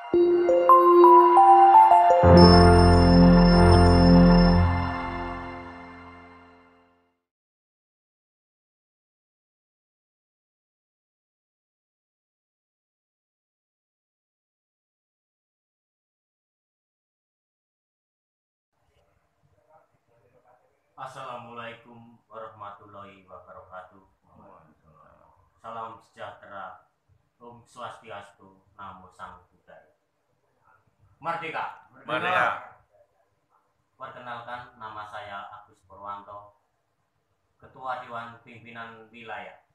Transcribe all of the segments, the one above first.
Assalamualaikum warahmatullahi wabarakatuh. Salam sejahtera, Om Swastiastu, Namo Sang Buddhaya. Merdeka! Merdeka! Perkenalkan, nama saya Agus Purwanto, Ketua Dewan Pimpinan Wilayah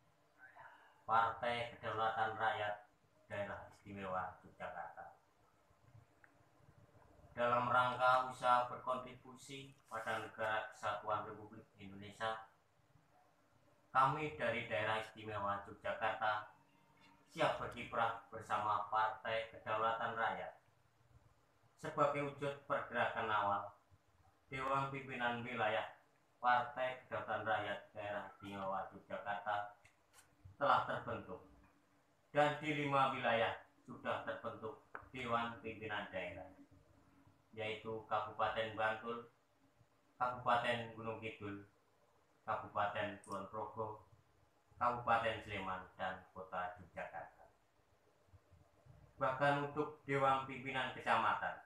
Partai Kedaulatan Rakyat Daerah Istimewa Yogyakarta. Dalam rangka usaha berkontribusi pada Negara Kesatuan Republik Indonesia, kami dari Daerah Istimewa Yogyakarta siap berkiprah bersama Partai Kedaulatan Rakyat sebagai wujud pergerakan awal. Dewan Pimpinan Wilayah Partai Kedaulatan Rakyat Daerah Istimewa Yogyakarta telah terbentuk, dan di 5 wilayah sudah terbentuk Dewan Pimpinan Daerah, yaitu Kabupaten Bantul, Kabupaten Gunung Kidul, Kabupaten Kulon Progo, Kabupaten Sleman, dan Kota Yogyakarta. Bahkan untuk Dewan Pimpinan Kecamatan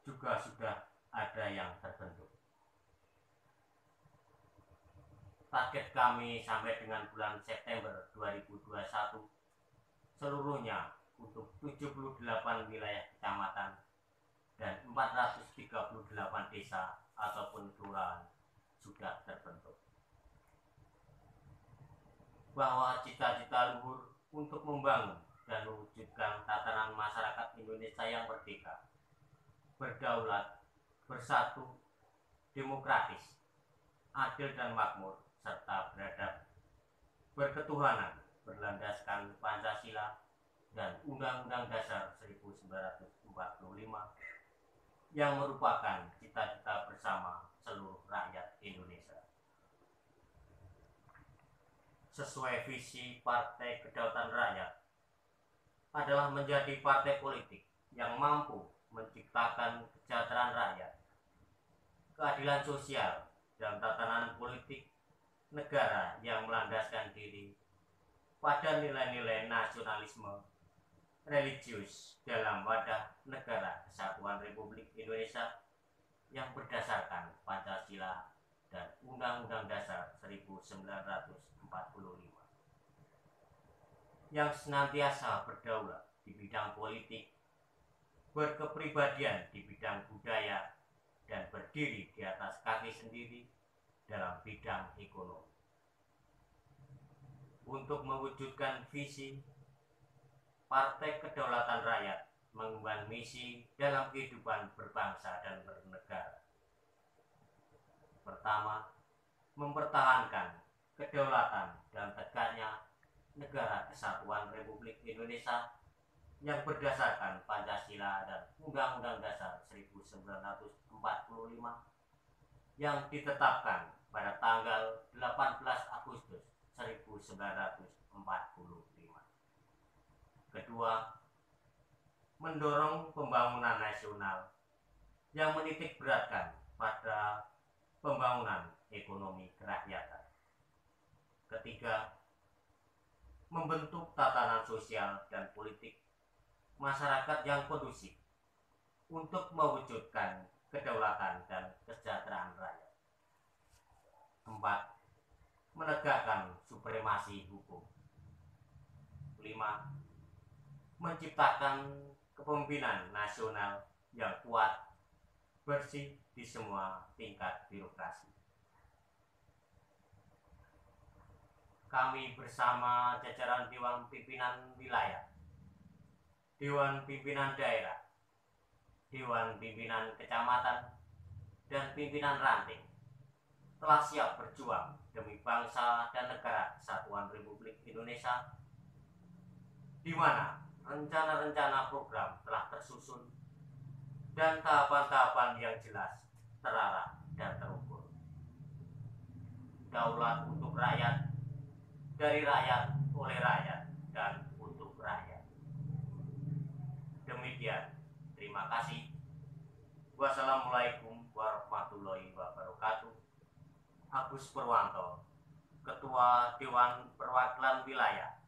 juga sudah ada yang terbentuk. Target kami sampai dengan bulan September 2021 seluruhnya untuk 78 wilayah kecamatan dan 438 desa ataupun kelurahan sudah terbentuk. Bahwa cita-cita luhur untuk membangun dan mewujudkan tatanan masyarakat Indonesia yang merdeka, berdaulat, bersatu, demokratis, adil dan makmur, serta beradab, berketuhanan, berlandaskan Pancasila dan Undang-Undang Dasar 1945 yang merupakan cita-cita bersama seluruh rakyat Indonesia. Sesuai visi Partai Kedaulatan Rakyat adalah menjadi partai politik yang mampu menciptakan kesejahteraan rakyat, keadilan sosial, dan tatanan politik negara yang melandaskan diri pada nilai-nilai nasionalisme religius dalam wadah Negara Kesatuan Republik Indonesia yang berdasarkan Pancasila dan Undang-Undang Dasar 1945, yang senantiasa berdaulat di bidang politik, berkepribadian di bidang budaya, dan berdiri di atas kaki sendiri dalam bidang ekonomi. Untuk mewujudkan visi, Partai Kedaulatan Rakyat mengemban misi dalam kehidupan berbangsa dan bernegara. Pertama, mempertahankan kedaulatan dan tegaknya Negara Kesatuan Republik Indonesia yang berdasarkan Pancasila dan Undang-Undang Dasar 1945 yang ditetapkan pada tanggal 18 Agustus 1945. Kedua, mendorong pembangunan nasional yang menitik beratkan pada pembangunan ekonomi kerakyatan. Ketiga, membentuk tatanan sosial dan politik masyarakat yang kondusif untuk mewujudkan kedaulatan dan kesejahteraan rakyat. Keempat, menegakkan supremasi hukum. 5. Menciptakan kepemimpinan nasional yang kuat, bersih di semua tingkat birokrasi. Kami bersama jajaran Dewan Pimpinan Wilayah, Dewan Pimpinan Daerah, Dewan Pimpinan Kecamatan, dan Pimpinan Ranting telah siap berjuang demi bangsa dan negara Kesatuan Republik Indonesia, di mana rencana-rencana program telah tersusun dan tahapan-tahapan yang jelas, terarah, dan terukur. Daulat untuk rakyat, dari rakyat, oleh rakyat, dan untuk rakyat. Sekian, terima kasih. Wassalamualaikum warahmatullahi wabarakatuh. Agus Purwanto, Ketua Dewan Perwakilan Wilayah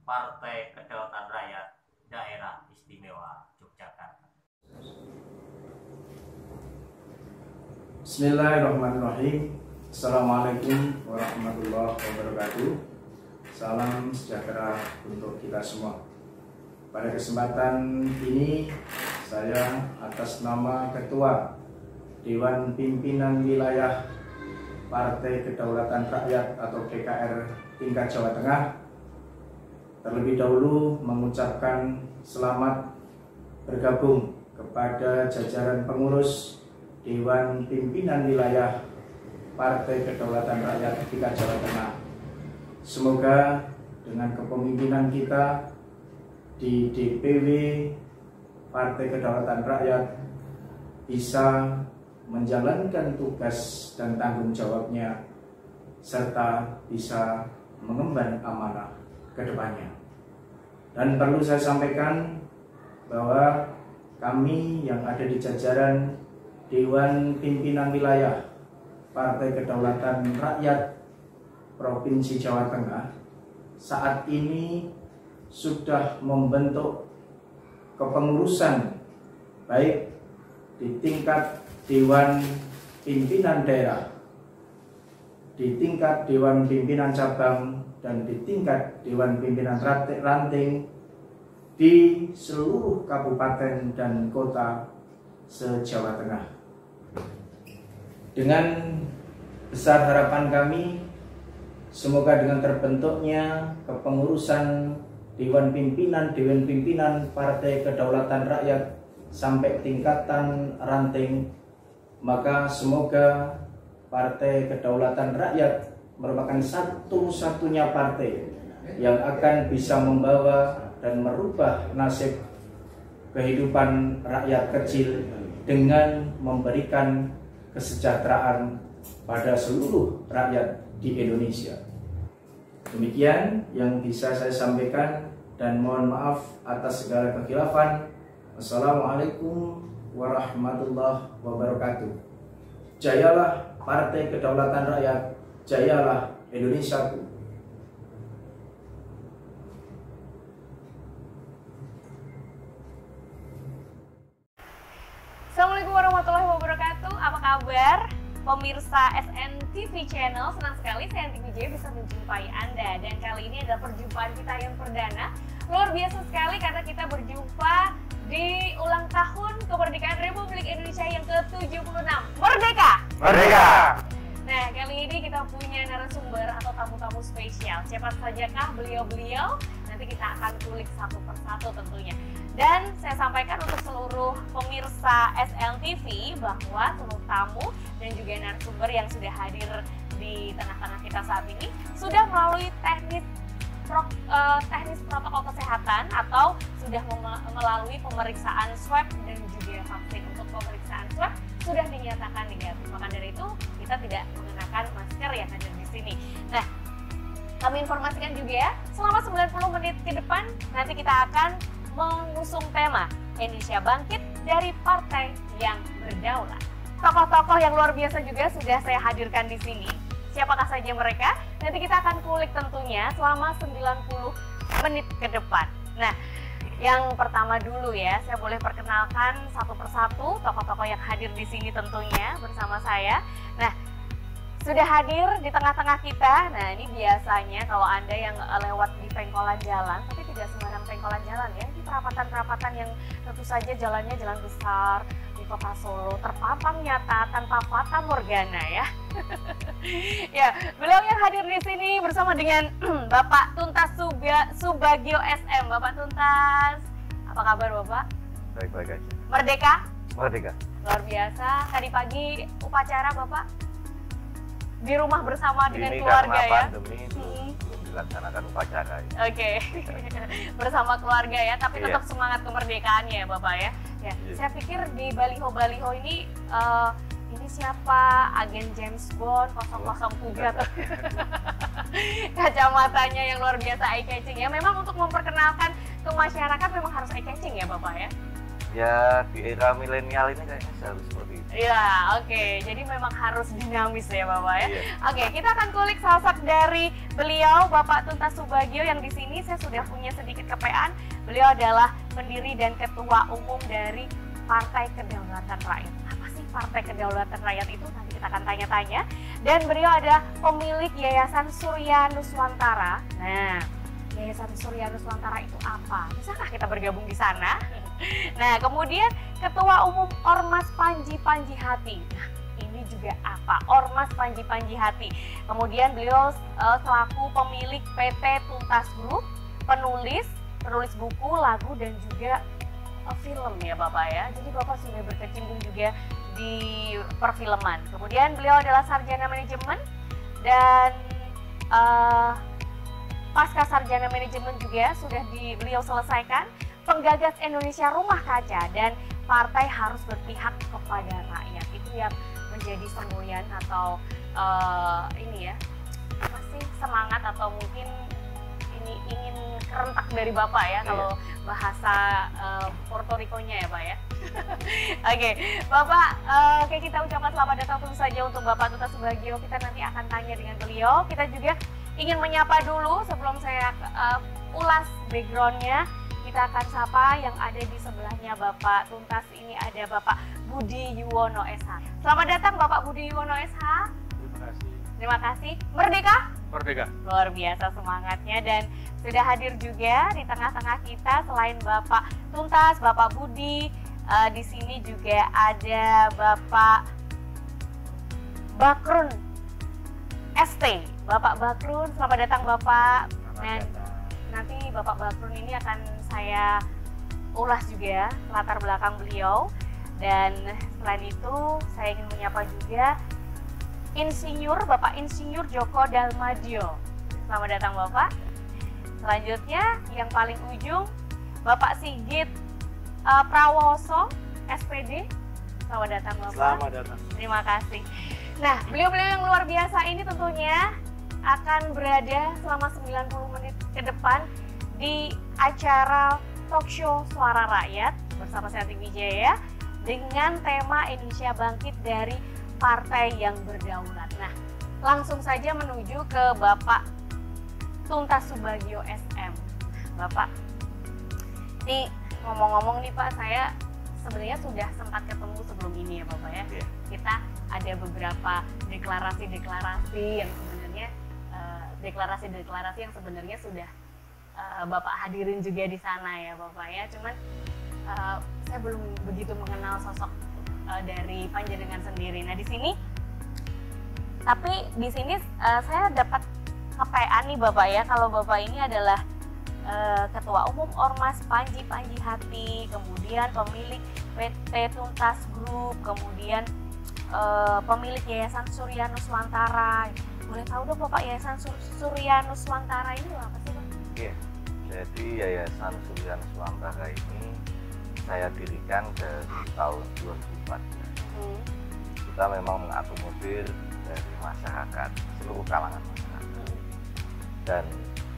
Partai Kedaulatan Rakyat Daerah Istimewa Yogyakarta. Bismillahirrahmanirrahim. Assalamualaikum warahmatullahi wabarakatuh. Salam sejahtera untuk kita semua. Pada kesempatan ini saya atas nama Ketua Dewan Pimpinan Wilayah Partai Kedaulatan Rakyat atau PKR tingkat Jawa Tengah terlebih dahulu mengucapkan selamat bergabung kepada jajaran pengurus Dewan Pimpinan Wilayah Partai Kedaulatan Rakyat tingkat Jawa Tengah. Semoga dengan kepemimpinan kita di DPW Partai Kedaulatan Rakyat bisa menjalankan tugas dan tanggung jawabnya serta bisa mengemban amanah ke depannya. Dan perlu saya sampaikan bahwa kami yang ada di jajaran Dewan Pimpinan Wilayah Partai Kedaulatan Rakyat Provinsi Jawa Tengah saat ini sudah membentuk kepengurusan baik di tingkat Dewan Pimpinan Daerah, di tingkat Dewan Pimpinan Cabang, dan di tingkat Dewan Pimpinan Ranting di seluruh kabupaten dan kota se-Jawa Tengah. Dengan besar harapan kami, semoga dengan terbentuknya kepengurusan Dewan Pimpinan Partai Kedaulatan Rakyat sampai tingkatan ranting, maka semoga Partai Kedaulatan Rakyat merupakan satu-satunya partai yang akan bisa membawa dan merubah nasib kehidupan rakyat kecil dengan memberikan kesejahteraan pada seluruh rakyat di Indonesia. Demikian yang bisa saya sampaikan dan mohon maaf atas segala kekhilafan. Wassalamualaikum warahmatullahi wabarakatuh. Jayalah Partai Kedaulatan Rakyat, jayalah Indonesiaku. Assalamualaikum warahmatullahi wabarakatuh. Apa kabar pemirsa SNTV Channel? Senang sekali saya Anti Wijaya bisa menjumpai Anda. Dan kali ini adalah perjumpaan kita yang perdana. Luar biasa sekali karena kita berjumpa di ulang tahun kemerdekaan Republik Indonesia yang ke-76. Merdeka! Merdeka! Nah, kali ini kita punya narasumber atau tamu-tamu spesial. Siapa sajakah beliau-beliau? Nanti kita akan kulik satu persatu tentunya. Dan saya sampaikan untuk seluruh pemirsa SLTV bahwa seluruh tamu dan juga narasumber yang sudah hadir di tengah-tengah kita saat ini sudah melalui teknis protokol kesehatan atau sudah melalui pemeriksaan swab dan juga vaksin. Untuk pemeriksaan swab sudah dinyatakan negatif. Maka dari itu kita tidak mengenakan masker yang ada di sini. Nah, kami informasikan juga ya, selama 90 menit ke depan nanti kita akan mengusung tema Indonesia Bangkit dari Partai yang Berdaulat. Tokoh-tokoh yang luar biasa juga sudah saya hadirkan di sini. Siapakah saja mereka? Nanti kita akan kulik tentunya selama 90 menit ke depan. Nah, yang pertama dulu ya, saya boleh perkenalkan satu persatu tokoh-tokoh yang hadir di sini tentunya bersama saya. Nah, sudah hadir di tengah-tengah kita. Nah, ini biasanya kalau Anda yang lewat di pengkolan jalan, tapi tidak sembarang pengkolan jalan ya, di perapatan-perapatan yang tentu saja jalannya jalan besar di Kota Solo, terpampang nyata tanpa fata morgana ya. Ya, beliau yang hadir di sini bersama dengan Bapak Tuntas Subagio SM. Bapak Tuntas, apa kabar Bapak? Baik-baik aja. Merdeka? Merdeka. Luar biasa. Tadi pagi upacara Bapak di rumah bersama dengan Ini keluarga karena ya? pandemi belum dilaksanakan upacara ya. Oke. Bersama keluarga ya, tapi tetap semangat kemerdekaannya ya Bapak ya. Ya, saya pikir di baliho-baliho ini siapa? Agen James Bond 007 atau kacamatanya yang luar biasa eye-catching ya. Memang untuk memperkenalkan ke masyarakat memang harus eye-catching ya Bapak? Bapak ya? Ya di era milenial ini kayaknya harus seperti itu. Iya, oke. Jadi memang harus dinamis ya Bapak ya. Iya. Oke, kita akan kulik sosok dari beliau, Bapak Tuntas Subagio, yang di sini saya sudah punya sedikit kepean. Beliau adalah pendiri dan ketua umum dari Partai Kedaulatan Rakyat. Apa sih Partai Kedaulatan Rakyat itu? Nanti kita akan tanya-tanya. Dan beliau ada pemilik Yayasan Surya Nuswantara. Nah, Yayasan Surya Nuswantara itu apa? Bisakah kita bergabung di sana? Nah, kemudian Ketua Umum Ormas Panji Panjihati. Nah, ini juga apa? Ormas Panji Panjihati. Kemudian beliau selaku pemilik PT Tuntas Group, penulis buku, lagu, dan juga film ya Bapak ya. Jadi Bapak sudah berkecimpung juga di perfilman. Kemudian beliau adalah sarjana manajemen dan pasca sarjana manajemen juga sudah beliau selesaikan. Penggagas Indonesia Rumah Kaca dan partai harus berpihak kepada rakyat. Itu yang menjadi semboyan atau ini ya, apa sih, semangat atau mungkin ini ingin kerentak dari Bapak ya, kalau bahasa Puerto Rico-nya ya Pak ya. Oke, Bapak, oke, kita ucapkan selamat datang tentu saja untuk Bapak Tuntas Subagio. Kita nanti akan tanya dengan beliau. Kita juga ingin menyapa dulu sebelum saya ulas background-nya. Kita akan sapa yang ada di sebelahnya Bapak Tuntas. Ini ada Bapak Budi Yuwono SH. Selamat datang Bapak Budi Yuwono SH. Terima kasih. Terima kasih. Merdeka? Merdeka. Luar biasa semangatnya, dan sudah hadir juga di tengah-tengah kita selain Bapak Tuntas, Bapak Budi. Di sini juga ada Bapak Bakrun ST. Bapak Bakrun, selamat datang Bapak. Nanti Bapak Bakrun ini akan saya ulas juga latar belakang beliau. Dan selain itu saya ingin menyapa juga Bapak Insinyur Joko Dalmadio. Selamat datang Bapak. Selanjutnya yang paling ujung Bapak Sigit Prawoso SPD. Selamat datang Bapak. Selamat datang. Terima kasih. Nah, beliau-beliau yang luar biasa ini tentunya akan berada selama 90 menit ke depan di acara talk show Suara Rakyat bersama saya Ati Wijaya dengan tema Indonesia Bangkit dari Partai yang Berdaulat. Nah, langsung saja menuju ke Bapak Tuntas Subagio SM. Bapak, nih ngomong-ngomong nih Pak, saya sebenarnya sudah sempat ketemu sebelum ini ya Bapak ya. Iya. Kita ada beberapa deklarasi-deklarasi yang sebenarnya deklarasi-deklarasi yang sebenarnya sudah Bapak hadirin juga di sana ya Bapak ya. Cuman saya belum begitu mengenal sosok dari panjenengan sendiri. Nah di sini, tapi di sini saya dapat kepean nih Bapak ya, kalau Bapak ini adalah Ketua Umum Ormas Panji Panjihati, kemudian pemilik PT Tuntas Group, kemudian pemilik Yayasan Surya Nuswantara. Boleh tahu dong Bapak, Yayasan Surya Nuswantara ini apa sih Pak? Iya, jadi Yayasan Surya Nuswantara ini saya dirikan dari tahun 2014. Kita memang mengakomodir dari masyarakat, seluruh kalangan masyarakat. Dan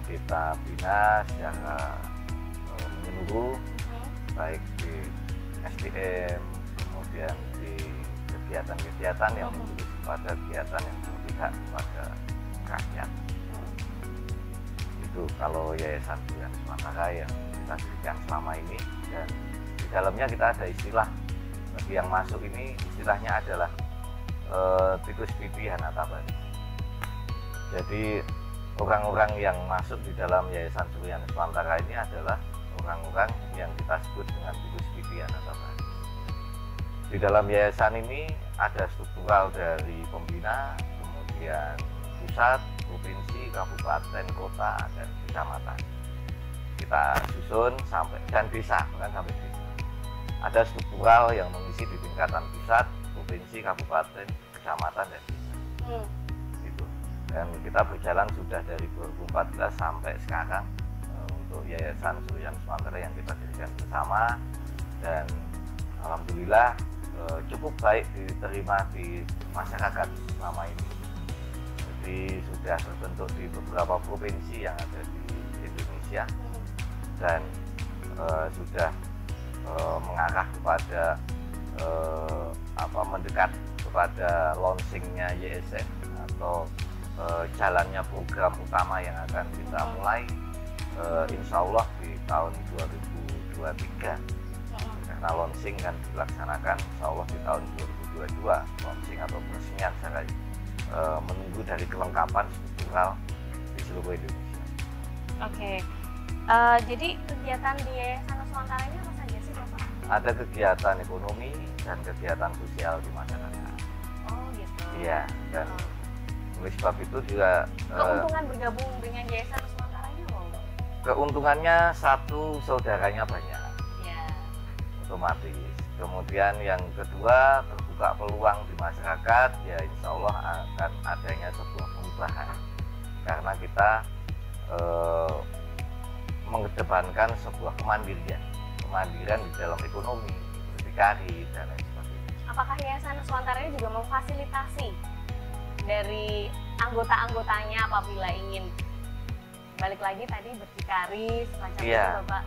kita bina secara menyeluruh, baik di SDM, kemudian di kegiatan-kegiatan yang menuju pada kegiatan yang berpihak kepada rakyat. Itu kalau Yayasan Surya Nuswantara yang kita dirikan selama ini. Dan di dalamnya kita ada istilah, bagi yang masuk ini istilahnya adalah Titus Pipi Hanatabari. Jadi orang-orang yang masuk di dalam Yayasan Surya Nuswantara ini adalah orang-orang yang kita sebut dengan Titus Pipi Hanatabari. Di dalam yayasan ini ada struktural dari pembina, kemudian pusat, provinsi, kabupaten, kota, dan kecamatan. Kita susun sampai dan desa, bukan sampai desa. Ada struktural yang mengisi di tingkatan pusat, provinsi, kabupaten, kecamatan, dan desa. Gitu. Dan kita berjalan sudah dari 2014 sampai sekarang untuk Yayasan Surya Nuswantara yang kita dirikan bersama, dan alhamdulillah cukup baik diterima di masyarakat selama ini. Jadi sudah terbentuk di beberapa provinsi yang ada di Indonesia, dan sudah mengarah kepada mendekat kepada launchingnya YSN atau jalannya program utama yang akan kita mulai insya Allah di tahun 2023, karena launching kan dilaksanakan insya Allah di tahun 2022 launching atau peresmian, saya menunggu dari kelengkapan struktural di seluruh Indonesia. Oke. Jadi kegiatan di Yayasan Nuswantara ini apa saja sih Bapak? Ada kegiatan ekonomi dan kegiatan sosial di masyarakat. Oh gitu. Iya, dan oleh sebab itu juga Keuntungan bergabung dengan Yayasan Nuswantara ini apa? keuntungannya satu, saudaranya banyak, Ya. otomatis. Kemudian yang kedua, terbuka peluang di masyarakat, ya insya Allah akan adanya sebuah perubahan, karena kita mengedepankan sebuah kemandirian di dalam ekonomi, berdikari dan lain sebagainya. Apakah Yayasan Nuswantara ini juga memfasilitasi dari anggota-anggotanya apabila ingin balik lagi tadi berdikari semacam Iya. itu Bapak?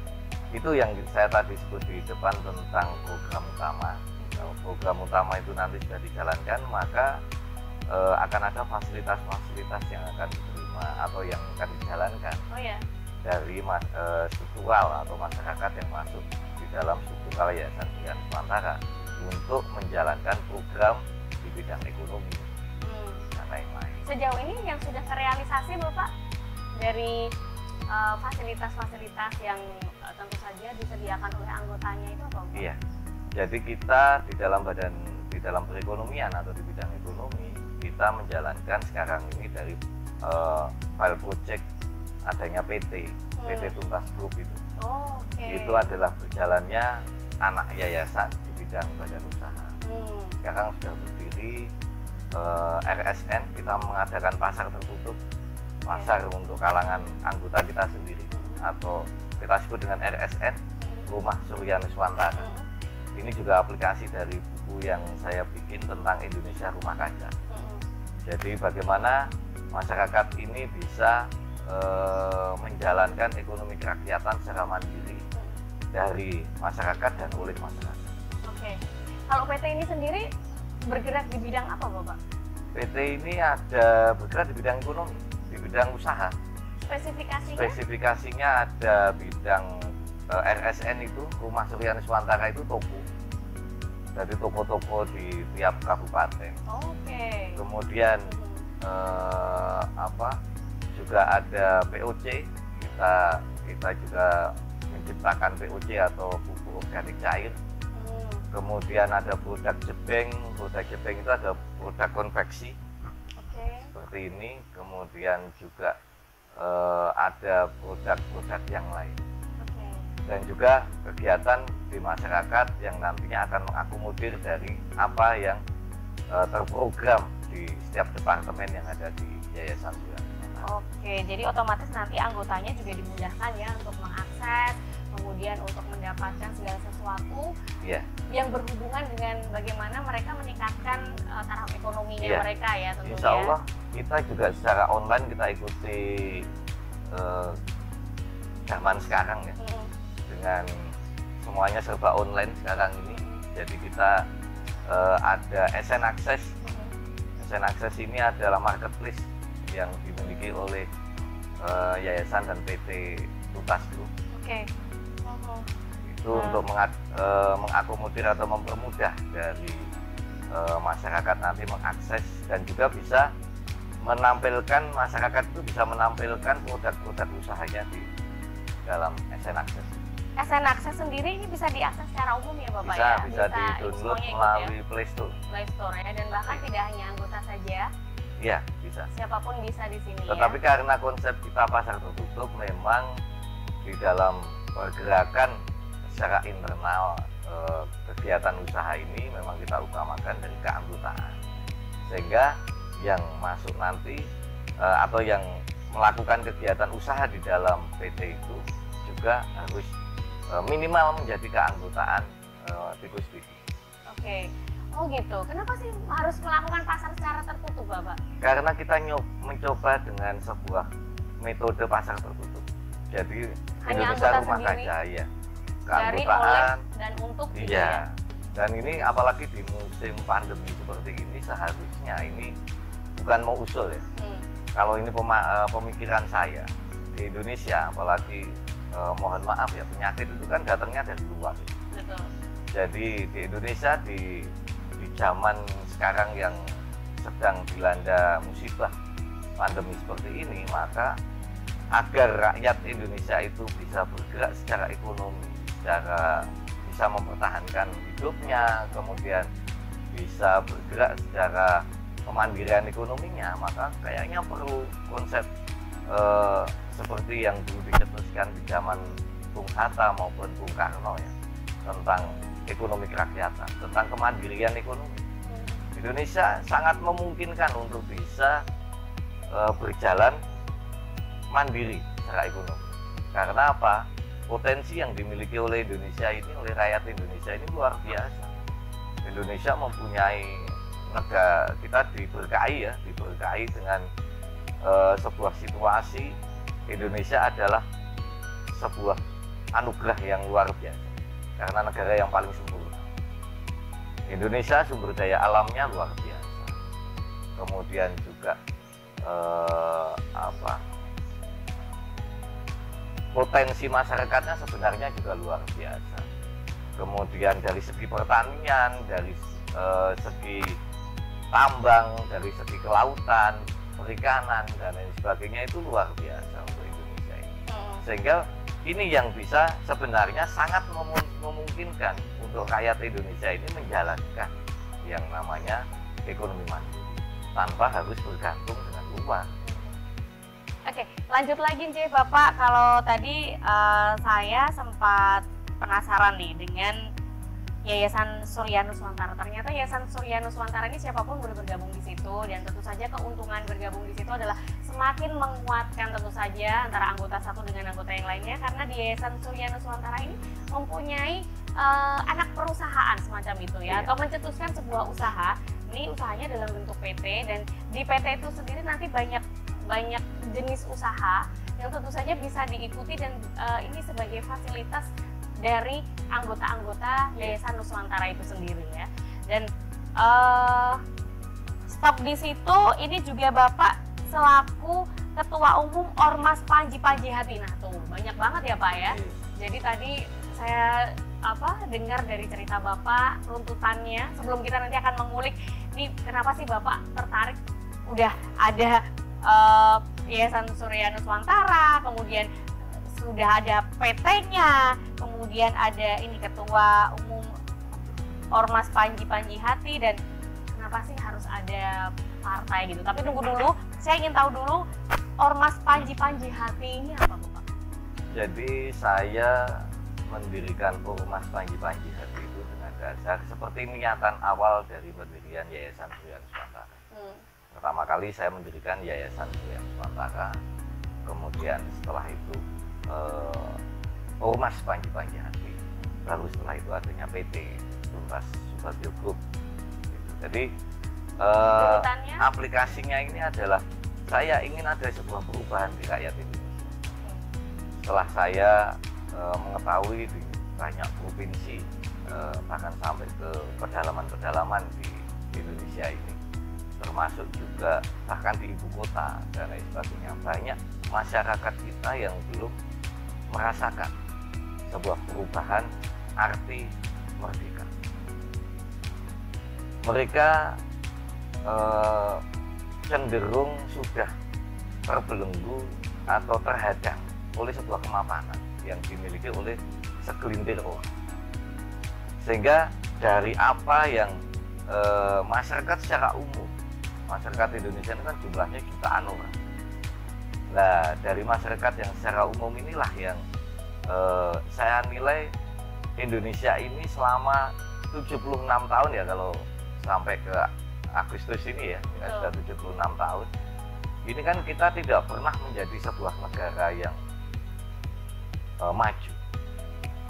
Itu yang saya tadi sebut di depan tentang program utama. Kalau program utama itu nanti sudah dijalankan, maka akan ada fasilitas-fasilitas yang akan diterima atau yang akan dijalankan Oh ya. dari struktural atau masyarakat yang masuk di dalam struktural Yayasan Nuswantara untuk menjalankan program di bidang ekonomi dan lain-lain. Sejauh ini yang sudah terrealisasi Bapak dari fasilitas-fasilitas yang tentu saja disediakan oleh anggotanya itu apa Bapak? Iya. Jadi kita di dalam perekonomian atau di bidang ekonomi, kita menjalankan sekarang ini dari file project adanya PT Tuntas Group itu. Oh, oke. Itu adalah berjalannya anak yayasan di bidang badan usaha. Sekarang sudah berdiri RSN, kita mengadakan pasar tertutup, pasar untuk kalangan anggota kita sendiri, atau kita sebut dengan RSN, Rumah Surya Nuswantara. Ini juga aplikasi dari buku yang saya bikin tentang Indonesia Rumah Kaca. Jadi bagaimana masyarakat ini bisa menjalankan ekonomi kerakyatan secara mandiri dari masyarakat dan oleh masyarakat. Oke. Kalau PT ini sendiri bergerak di bidang apa Bapak? PT ini bergerak di bidang ekonomi, di bidang usaha. Spesifikasinya? Spesifikasinya ada bidang RSN itu, Rumah Surya Nuswantara itu toko. Jadi toko-toko di tiap kabupaten. Oke. Kemudian juga ada POC, kita juga menciptakan POC atau pupuk organik cair. Kemudian ada produk jebeng itu ada produk konveksi seperti ini. Kemudian juga ada produk-produk yang lain. Dan juga kegiatan di masyarakat yang nantinya akan mengakomodir dari apa yang terprogram di setiap departemen yang ada di Yayasan Surya. Oke, jadi otomatis nanti anggotanya juga dimudahkan ya untuk mengakses, kemudian untuk mendapatkan segala sesuatu yang berhubungan dengan bagaimana mereka meningkatkan taraf ekonominya mereka ya tentunya. Insya Allah kita juga secara online kita ikuti zaman sekarang ya, dengan semuanya serba online sekarang ini. Jadi kita ada SN Access. SN Access ini adalah marketplace yang dimiliki oleh Yayasan dan PT Tuntas Group. Oke. Itu untuk mengakomodir atau mempermudah dari masyarakat nanti mengakses, dan juga bisa menampilkan, masyarakat itu bisa menampilkan produk-produk usahanya di dalam SN Access. SN Access sendiri ini bisa diakses secara umum ya Bapak Bisa, ya? bisa di-download melalui Play Store. Play Store ya, dan bahkan tidak hanya anggota saja. Iya, bisa. Siapapun bisa di sini. Tetapi ya? karena konsep kita pasar tertutup, memang di dalam pergerakan secara internal kegiatan usaha ini memang kita utamakan dari keanggotaan, sehingga yang masuk nanti atau yang melakukan kegiatan usaha di dalam PT itu juga harus minimal menjadi keanggotaan Tikus PD. Oke. Oh gitu. Kenapa sih harus melakukan pasar secara tertutup, Bapak? Karena kita mencoba dengan sebuah metode pasar tertutup. Jadi Hanya Indonesia anggota Rumah sendiri? Kaca ya. dari, oleh, keanggotaan. dan untuk gitu Iya. ya. Dan ini apalagi di musim pandemi seperti ini, seharusnya ini bukan mau usul ya. Kalau ini pemikiran saya di Indonesia, apalagi mohon maaf ya, penyakit itu kan datangnya dari luar. Betul. Jadi di Indonesia di zaman sekarang yang sedang dilanda musibah pandemi seperti ini, maka agar rakyat Indonesia itu bisa bergerak secara ekonomi, secara bisa mempertahankan hidupnya, kemudian bisa bergerak secara kemandirian ekonominya, maka kayaknya perlu konsep seperti yang dulu dicetuskan di zaman Bung Hatta maupun Bung Karno ya, tentang ekonomi kerakyatan, tentang kemandirian ekonomi. Indonesia sangat memungkinkan untuk bisa berjalan mandiri secara ekonomi. Karena apa? Potensi yang dimiliki oleh Indonesia ini, oleh rakyat Indonesia ini luar biasa. Indonesia mempunyai negara, kita diberkahi ya, diberkahi dengan sebuah situasi. Indonesia adalah sebuah anugerah yang luar biasa karena negara yang paling sempurna. Indonesia sumber daya alamnya luar biasa. Kemudian juga potensi masyarakatnya sebenarnya juga luar biasa. Kemudian dari segi pertanian, dari segi tambang, dari segi kelautan, perikanan dan lain sebagainya itu luar biasa untuk Indonesia ini. Sehingga ini yang bisa sebenarnya sangat memungkinkan untuk rakyat Indonesia ini menjalankan yang namanya ekonomi mandiri tanpa harus bergantung dengan luar. Oke, lanjut lagi nih Bapak. Kalau tadi saya sempat penasaran nih dengan Yayasan Surya Nuswantara. Ternyata Yayasan Surya Nuswantara ini siapapun boleh bergabung di situ, dan tentu saja keuntungan bergabung di situ adalah semakin menguatkan tentu saja antara anggota satu dengan anggota yang lainnya, karena di Yayasan Surya Nuswantara ini mempunyai anak perusahaan semacam itu ya, atau mencetuskan sebuah usaha. Ini usahanya dalam bentuk PT, dan di PT itu sendiri nanti banyak jenis usaha yang tentu saja bisa diikuti, dan ini sebagai fasilitas dari anggota-anggota Yayasan Nuswantara itu sendiri ya. Dan stop di situ, ini juga Bapak selaku Ketua Umum Ormas Panji Hati. Nah tuh banyak banget ya Pak ya. Jadi tadi saya dengar dari cerita Bapak runtutannya, sebelum kita nanti akan mengulik nih kenapa sih Bapak tertarik, udah ada Yayasan Surya Nuswantara, kemudian sudah ada PT-nya, kemudian ada ini Ketua Umum Ormas Panji Hati, dan kenapa sih harus ada partai gitu. Tapi tunggu dulu, saya ingin tahu dulu Ormas Panji Hati ini apa Bapak? Jadi saya mendirikan Ormas Panji Hati itu dengan dasar seperti niatan awal dari pendirian Yayasan Surya Nuswantara. Pertama kali saya mendirikan Yayasan Surya Nuswantara, kemudian setelah itu Ormas Panji Hati, lalu setelah itu adanya PT Tuntas Subagio Group. Jadi aplikasinya ini adalah saya ingin ada sebuah perubahan di rakyat Indonesia. Setelah saya mengetahui di banyak provinsi, bahkan sampai ke pedalaman di Indonesia ini, termasuk juga bahkan di ibu kota dan lain sebagainya, banyak masyarakat kita yang belum merasakan sebuah perubahan arti merdeka. Mereka cenderung sudah terbelenggu atau terhadang oleh sebuah kemapanan yang dimiliki oleh segelintir orang. Sehingga dari apa yang masyarakat secara umum, masyarakat Indonesia ini kan jumlahnya jutaan orang. Nah, dari masyarakat yang secara umum inilah yang saya nilai Indonesia ini selama 76 tahun ya, kalau sampai ke Agustus ini ya, sudah 76 tahun. Ini kan kita tidak pernah menjadi sebuah negara yang maju.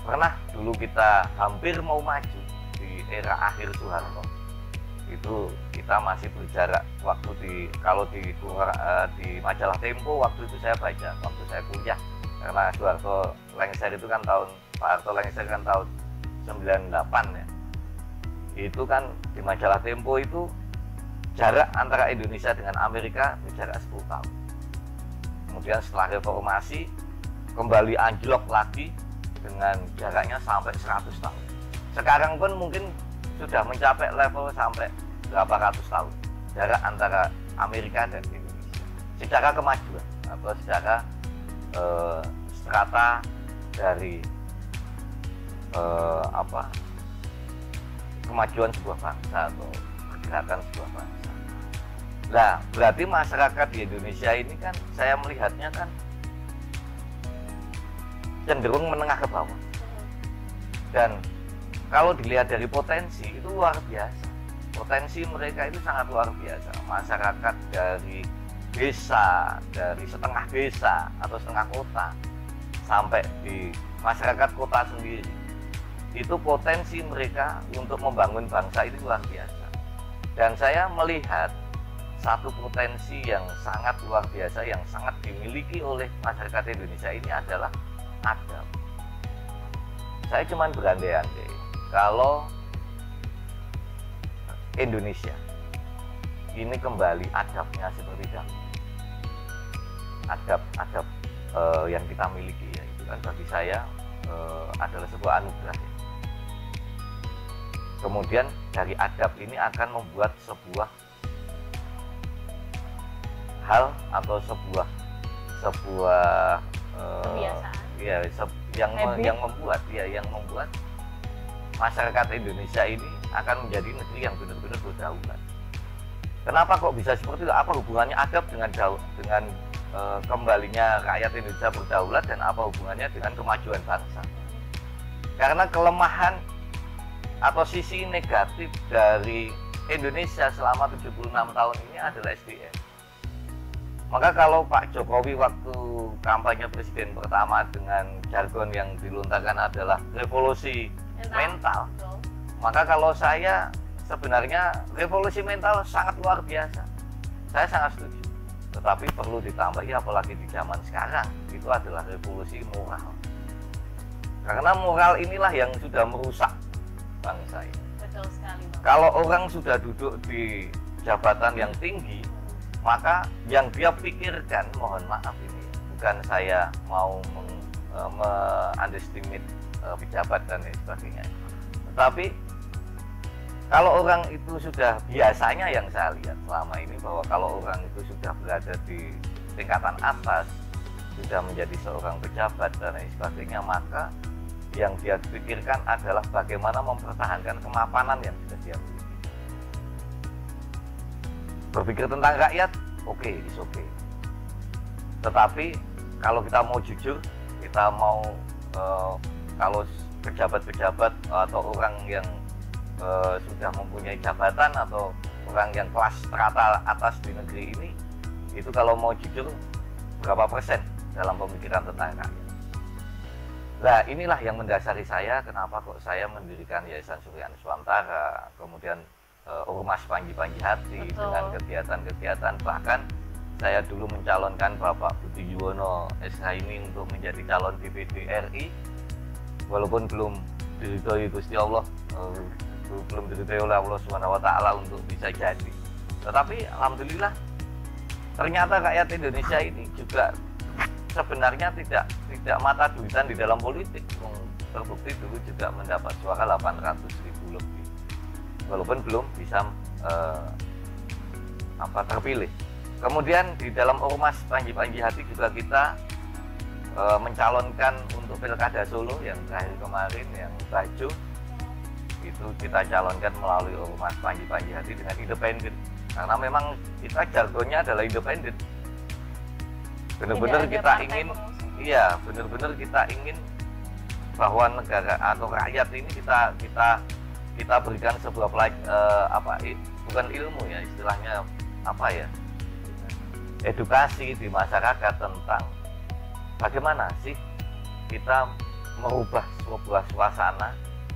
Pernah dulu kita hampir mau maju di era akhir Soeharto. Itu kita masih berjarak waktu di majalah Tempo waktu itu saya baca, waktu saya kuliah karena Soeharto lengser itu kan Pak Harto lengser kan tahun 98 ya. Itu kan di majalah Tempo itu jarak antara Indonesia dengan Amerika jarak 10 tahun. Kemudian setelah reformasi kembali anjlok lagi dengan jaraknya sampai 100 tahun. Sekarang pun mungkin sudah mencapai level sampai berapa ratus tahun jarak antara Amerika dan Indonesia secara kemajuan atau secara strata dari kemajuan sebuah bangsa atau pergerakan sebuah bangsa. Nah, berarti masyarakat di Indonesia ini kan saya melihatnya kan cenderung menengah ke bawah. Dan kalau dilihat dari potensi itu luar biasa. Potensi mereka itu sangat luar biasa. Masyarakat dari desa, dari setengah desa atau setengah kota sampai di masyarakat kota sendiri, itu potensi mereka untuk membangun bangsa itu luar biasa. Dan saya melihat satu potensi yang sangat luar biasa yang sangat dimiliki oleh masyarakat Indonesia ini adalah adab. Saya cuma berandai-andai kalau Indonesia ini kembali adabnya seperti dahulu. Adab yang kita miliki ya, itu kan bagi saya adalah sebuah anugerah ya. Kemudian dari adab ini akan membuat sebuah hal atau sebuah kebiasaan ya yang membuat masyarakat Indonesia ini akan menjadi negeri yang benar-benar berdaulat. Kenapa kok bisa seperti itu? Apa hubungannya adab dengan kembalinya rakyat Indonesia berdaulat dan apa hubungannya dengan kemajuan bangsa? Karena kelemahan atau sisi negatif dari Indonesia selama 76 tahun ini adalah SDM. Maka kalau Pak Jokowi waktu kampanye presiden pertama dengan jargon yang dilontarkan adalah revolusi mental, maka kalau saya sebenarnya revolusi mental sangat luar biasa. Saya sangat setuju. Tetapi perlu ditambahi apalagi di zaman sekarang itu adalah revolusi moral. Karena moral inilah yang sudah merusak bangsa ini. betul sekali Bang. Kalau orang sudah duduk di jabatan yang tinggi, maka yang dia pikirkan, mohon maaf ini, bukan saya mau underestimate pejabat dan lain sebagainya. Tetapi kalau orang itu sudah biasanya yang saya lihat selama ini bahwa kalau orang itu sudah berada di tingkatan atas, sudah menjadi seorang pejabat dan lain sebagainya, maka yang dia pikirkan adalah bagaimana mempertahankan kemapanan yang sudah dia miliki. Berpikir tentang rakyat, oke, is oke. Tetapi kalau kita mau jujur, kita mau kalau pejabat-pejabat atau orang yang sudah mempunyai jabatan atau orang yang kelas strata atas di negeri ini, itu kalau mau jujur berapa persen dalam pemikiran tentang rakyat. Nah, inilah yang mendasari saya kenapa kok saya mendirikan Yayasan Surya Nuswantara, kemudian Ormas Panji Panji Hati. Betul. Dengan kegiatan-kegiatan, bahkan saya dulu mencalonkan Bapak Budi Yuwono SH ini untuk menjadi calon DPD RI, walaupun belum diridhoi Gusti Allah, belum diridhoi oleh Allah Subhanahu wa Ta'ala untuk bisa jadi. Tetapi alhamdulillah ternyata rakyat Indonesia ini juga sebenarnya tidak mata duitan di dalam politik. Terbukti dulu juga mendapat suara 800.000 lebih, walaupun belum bisa terpilih. Kemudian di dalam Ormas Panji Panji Hati juga kita mencalonkan untuk Pilkada Solo yang terakhir kemarin, yang Bajo, itu kita calonkan melalui Ormas Panji Panji Hati dengan independen, karena memang kita jargonnya adalah independen. Benar-benar kita ingin, iya, benar-benar kita ingin bahwa negara atau rakyat ini kita berikan sebuah bukan ilmu ya, istilahnya edukasi di masyarakat tentang bagaimana sih kita merubah sebuah suasana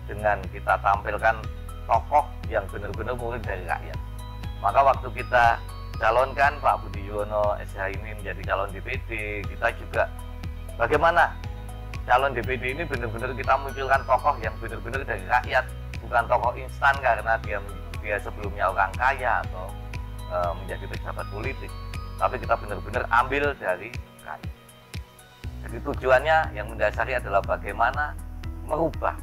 dengan kita tampilkan tokoh yang benar-benar mulai dari rakyat. Maka waktu kita calonkan Pak Budi Yuwono SH ini menjadi calon DPD, kita juga bagaimana calon DPD ini benar-benar kita munculkan tokoh yang benar-benar dari rakyat, bukan tokoh instan karena dia sebelumnya orang kaya atau menjadi pejabat politik, tapi kita benar-benar ambil dari rakyat. Jadi tujuannya yang mendasari adalah bagaimana merubah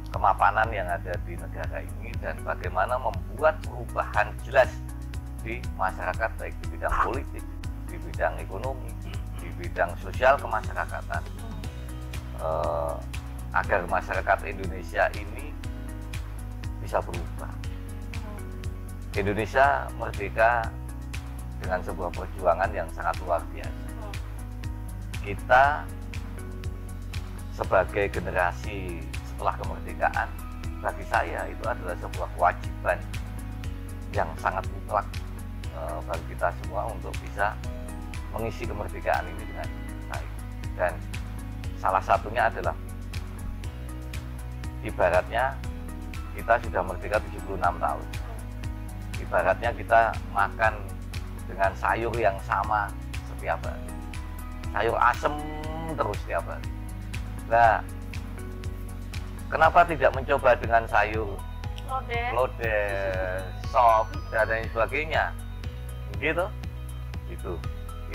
kemapanan yang ada di negara ini dan bagaimana membuat perubahan jelas di masyarakat, baik di bidang politik, di bidang ekonomi, di bidang sosial kemasyarakatan, agar masyarakat Indonesia ini bisa berubah. Indonesia merdeka dengan sebuah perjuangan yang sangat luar biasa. Kita sebagai generasi setelah kemerdekaan, bagi saya itu adalah sebuah kewajiban yang sangat mutlak bagi kita semua untuk bisa mengisi kemerdekaan ini dengan baik. Dan salah satunya adalah ibaratnya kita sudah merdeka 76 tahun. Ibaratnya kita makan dengan sayur yang sama setiap hari. Sayur asem terus setiap hari. Nah, kenapa tidak mencoba dengan sayur lodeh, sop, dan lain sebagainya? Gitu.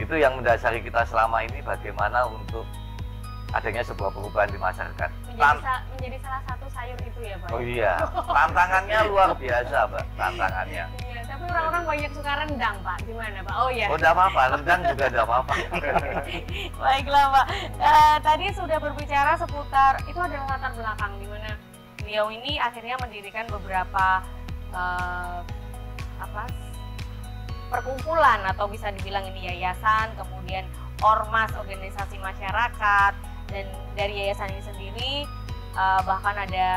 Itu yang mendasari kita selama ini, bagaimana untuk adanya sebuah perubahan di masyarakat. Menjadi salah satu sayur itu ya, Pak? Oh iya, tantangannya luar biasa, Pak, tantangannya. Iya, tapi orang-orang banyak suka rendang, Pak. Gimana, Pak? Oh iya. Oh, enggak apa-apa, rendang juga enggak apa-apa. Baiklah, Pak. Tadi sudah berbicara seputar, itu adalah latar belakang di mana beliau ini akhirnya mendirikan beberapa perkumpulan atau bisa dibilang ini yayasan, kemudian ormas, organisasi masyarakat, dan dari yayasan ini sendiri bahkan ada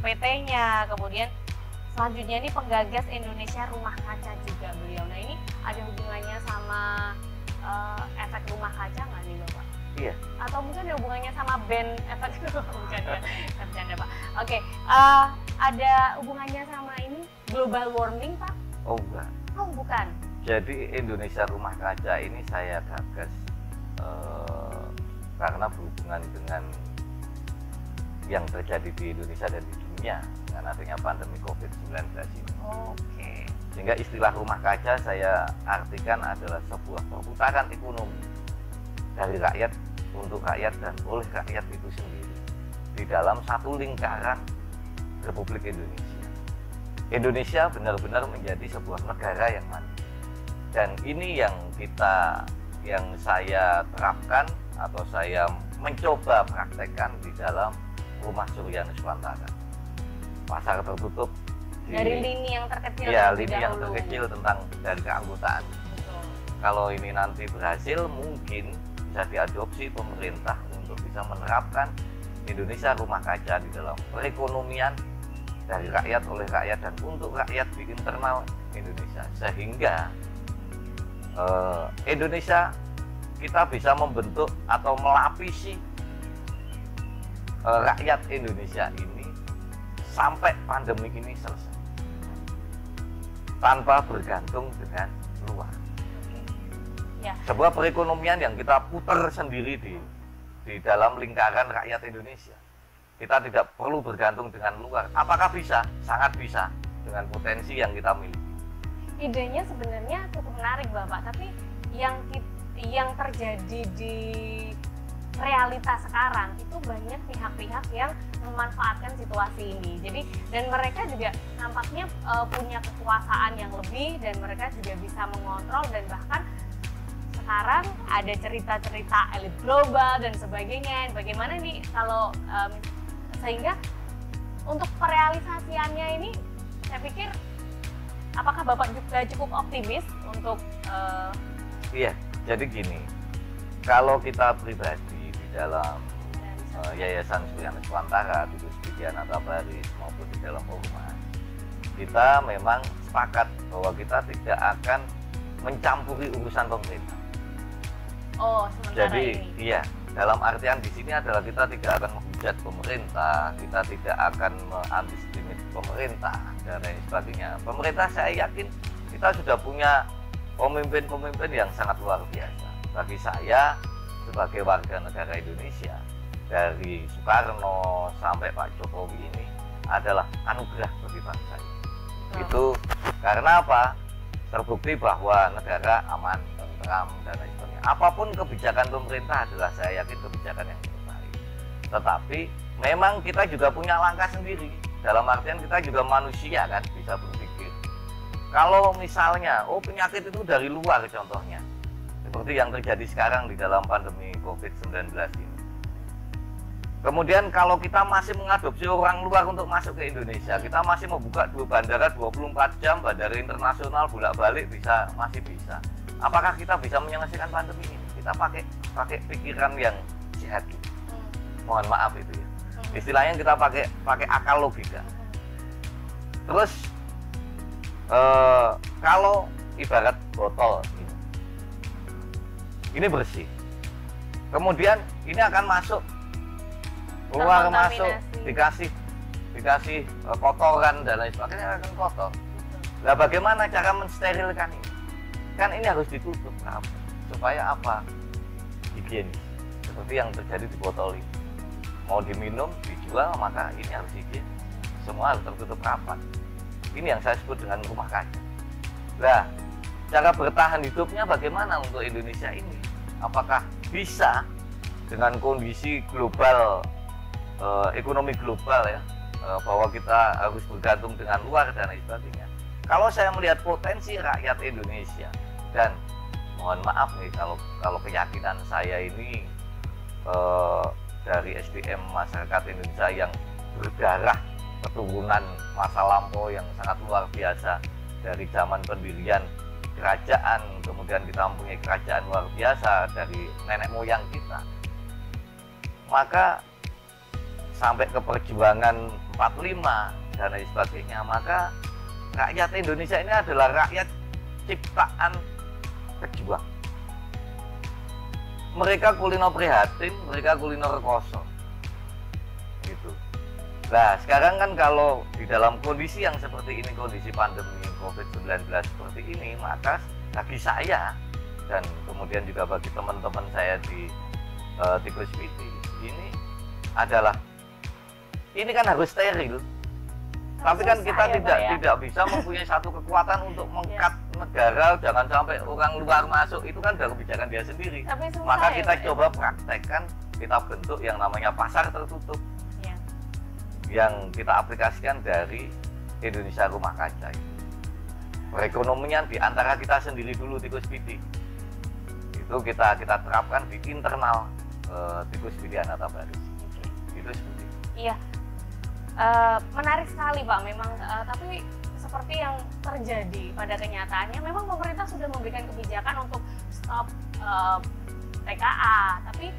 PT-nya, kemudian selanjutnya ini penggagas Indonesia Rumah Kaca juga beliau. Nah, ini ada hubungannya sama efek rumah kaca nggak nih, Bapak? Iya. Atau mungkin ada hubungannya sama band efek bukan ya? Bercanda, Pak. Oke, ada hubungannya sama ini global warming, Pak? Oh enggak. Oh, bukan. Jadi Indonesia Rumah Kaca ini saya gagas karena berhubungan dengan yang terjadi di Indonesia dan di dunia dengan adanya pandemi COVID-19 ini. Oke. Sehingga istilah rumah kaca saya artikan adalah sebuah perputaran ekonomi dari rakyat untuk rakyat dan oleh rakyat itu sendiri di dalam satu lingkaran Republik Indonesia. Indonesia benar-benar menjadi sebuah negara yang mandiri. Dan ini yang saya terapkan atau saya mencoba praktekkan di dalam Rumah Surya Nuswantara. Pasar tertutup dari lini yang terkecil. Ya, lini yang terkecil tentang dari keanggotaan. Betul. Kalau ini nanti berhasil, mungkin bisa diadopsi pemerintah untuk bisa menerapkan Indonesia Rumah Kaca di dalam perekonomian dari rakyat oleh rakyat dan untuk rakyat di internal Indonesia, sehingga Indonesia kita bisa membentuk atau melapisi rakyat Indonesia ini sampai pandemi ini selesai tanpa bergantung dengan luar. Ya. Sebuah perekonomian yang kita putar sendiri di dalam lingkaran rakyat Indonesia. Kita tidak perlu bergantung dengan luar. Apakah bisa? Sangat bisa dengan potensi yang kita miliki. Idenya sebenarnya cukup menarik, Bapak, tapi yang terjadi di realitas sekarang itu banyak pihak-pihak yang memanfaatkan situasi ini. Jadi dan mereka juga nampaknya punya kekuasaan yang lebih dan mereka juga bisa mengontrol, dan bahkan sekarang ada cerita-cerita elit global dan sebagainya. Bagaimana nih kalau sehingga untuk perealisasiannya ini saya pikir apakah Bapak juga cukup optimis untuk Iya, jadi gini, kalau kita pribadi di dalam Yayasan Surya Nuswantara, Titus Widiana Tabaris maupun di dalam ormas, kita memang sepakat bahwa kita tidak akan mencampuri urusan pemerintah. Oh, sementara jadi ini. Iya, dalam artian di sini adalah kita tidak akan menghujat pemerintah, kita tidak akan mengantisipasi pemerintah dan lain sebagainya. Pemerintah, saya yakin kita sudah punya pemimpin-pemimpin yang sangat luar biasa. Bagi saya sebagai warga negara Indonesia dari Soekarno sampai Pak Jokowi ini adalah anugerah bagi bangsa ini. Itu karena apa? Terbukti bahwa negara aman, tentram, dan lain sebagainya. Apapun kebijakan pemerintah adalah saya yakin kebijakan yang terbaik. Tetapi memang kita juga punya langkah sendiri. Dalam artian kita juga manusia kan, bisa berpikir. Kalau misalnya, penyakit itu dari luar contohnya. Seperti yang terjadi sekarang di dalam pandemi COVID-19 ini. Kemudian kalau kita masih mengadopsi orang luar untuk masuk ke Indonesia, kita masih membuka 2 bandara 24 jam, bandara internasional bolak-balik masih bisa. Apakah kita bisa menyelesaikan pandemi ini? Kita pakai pikiran yang sehat. Mohon maaf itu ya. Istilahnya kita pakai akal logika. Terus kalau ibarat botol ini bersih, kemudian ini akan masuk, keluar masuk, dikasih kotoran dan lain sebagainya akan kotor. Nah, bagaimana cara mensterilkan ini? Kan ini harus ditutup supaya apa? Higienis. Seperti yang terjadi di botol ini. Mau diminum, dijual, maka ini harus higienis. Semua harus tertutup rapat. Ini yang saya sebut dengan rumah kaca. Nah, cara bertahan hidupnya bagaimana untuk Indonesia ini? Apakah bisa dengan kondisi global, ekonomi global ya, bahwa kita harus bergantung dengan luar dan lain sebagainya? Kalau saya melihat potensi rakyat Indonesia, dan mohon maaf nih kalau keyakinan saya ini dari SDM masyarakat Indonesia yang berdarah keturunan masa lampau yang sangat luar biasa dari zaman pendirian kerajaan, kemudian kita mempunyai kerajaan luar biasa dari nenek moyang kita, maka sampai ke perjuangan 45 dan lain sebagainya, maka rakyat Indonesia ini adalah rakyat ciptaan pejuang. Mereka kulino prihatin, mereka kulino rekoso gitu. Nah, sekarang kan kalau di dalam kondisi yang seperti ini, kondisi pandemi COVID-19 seperti ini, maka bagi saya dan kemudian juga bagi teman-teman saya di Tikus PT ini adalah, ini kan harus steril. Tapi kan kita tidak bisa mempunyai satu kekuatan untuk mengkat negara, jangan sampai orang luar masuk, itu kan dari kebijakan dia sendiri. Maka kita coba praktekkan, kita bentuk yang namanya pasar tertutup. Yang kita aplikasikan dari Indonesia Rumah Kaca itu. Perekonomian di antara kita sendiri dulu Tikus PT. Itu kita terapkan di internal Tikus PT Hanata Baris. Itu seperti itu. Iya. Menarik sekali Pak, memang tapi seperti yang terjadi pada kenyataannya memang pemerintah sudah memberikan kebijakan untuk stop TKA, tapi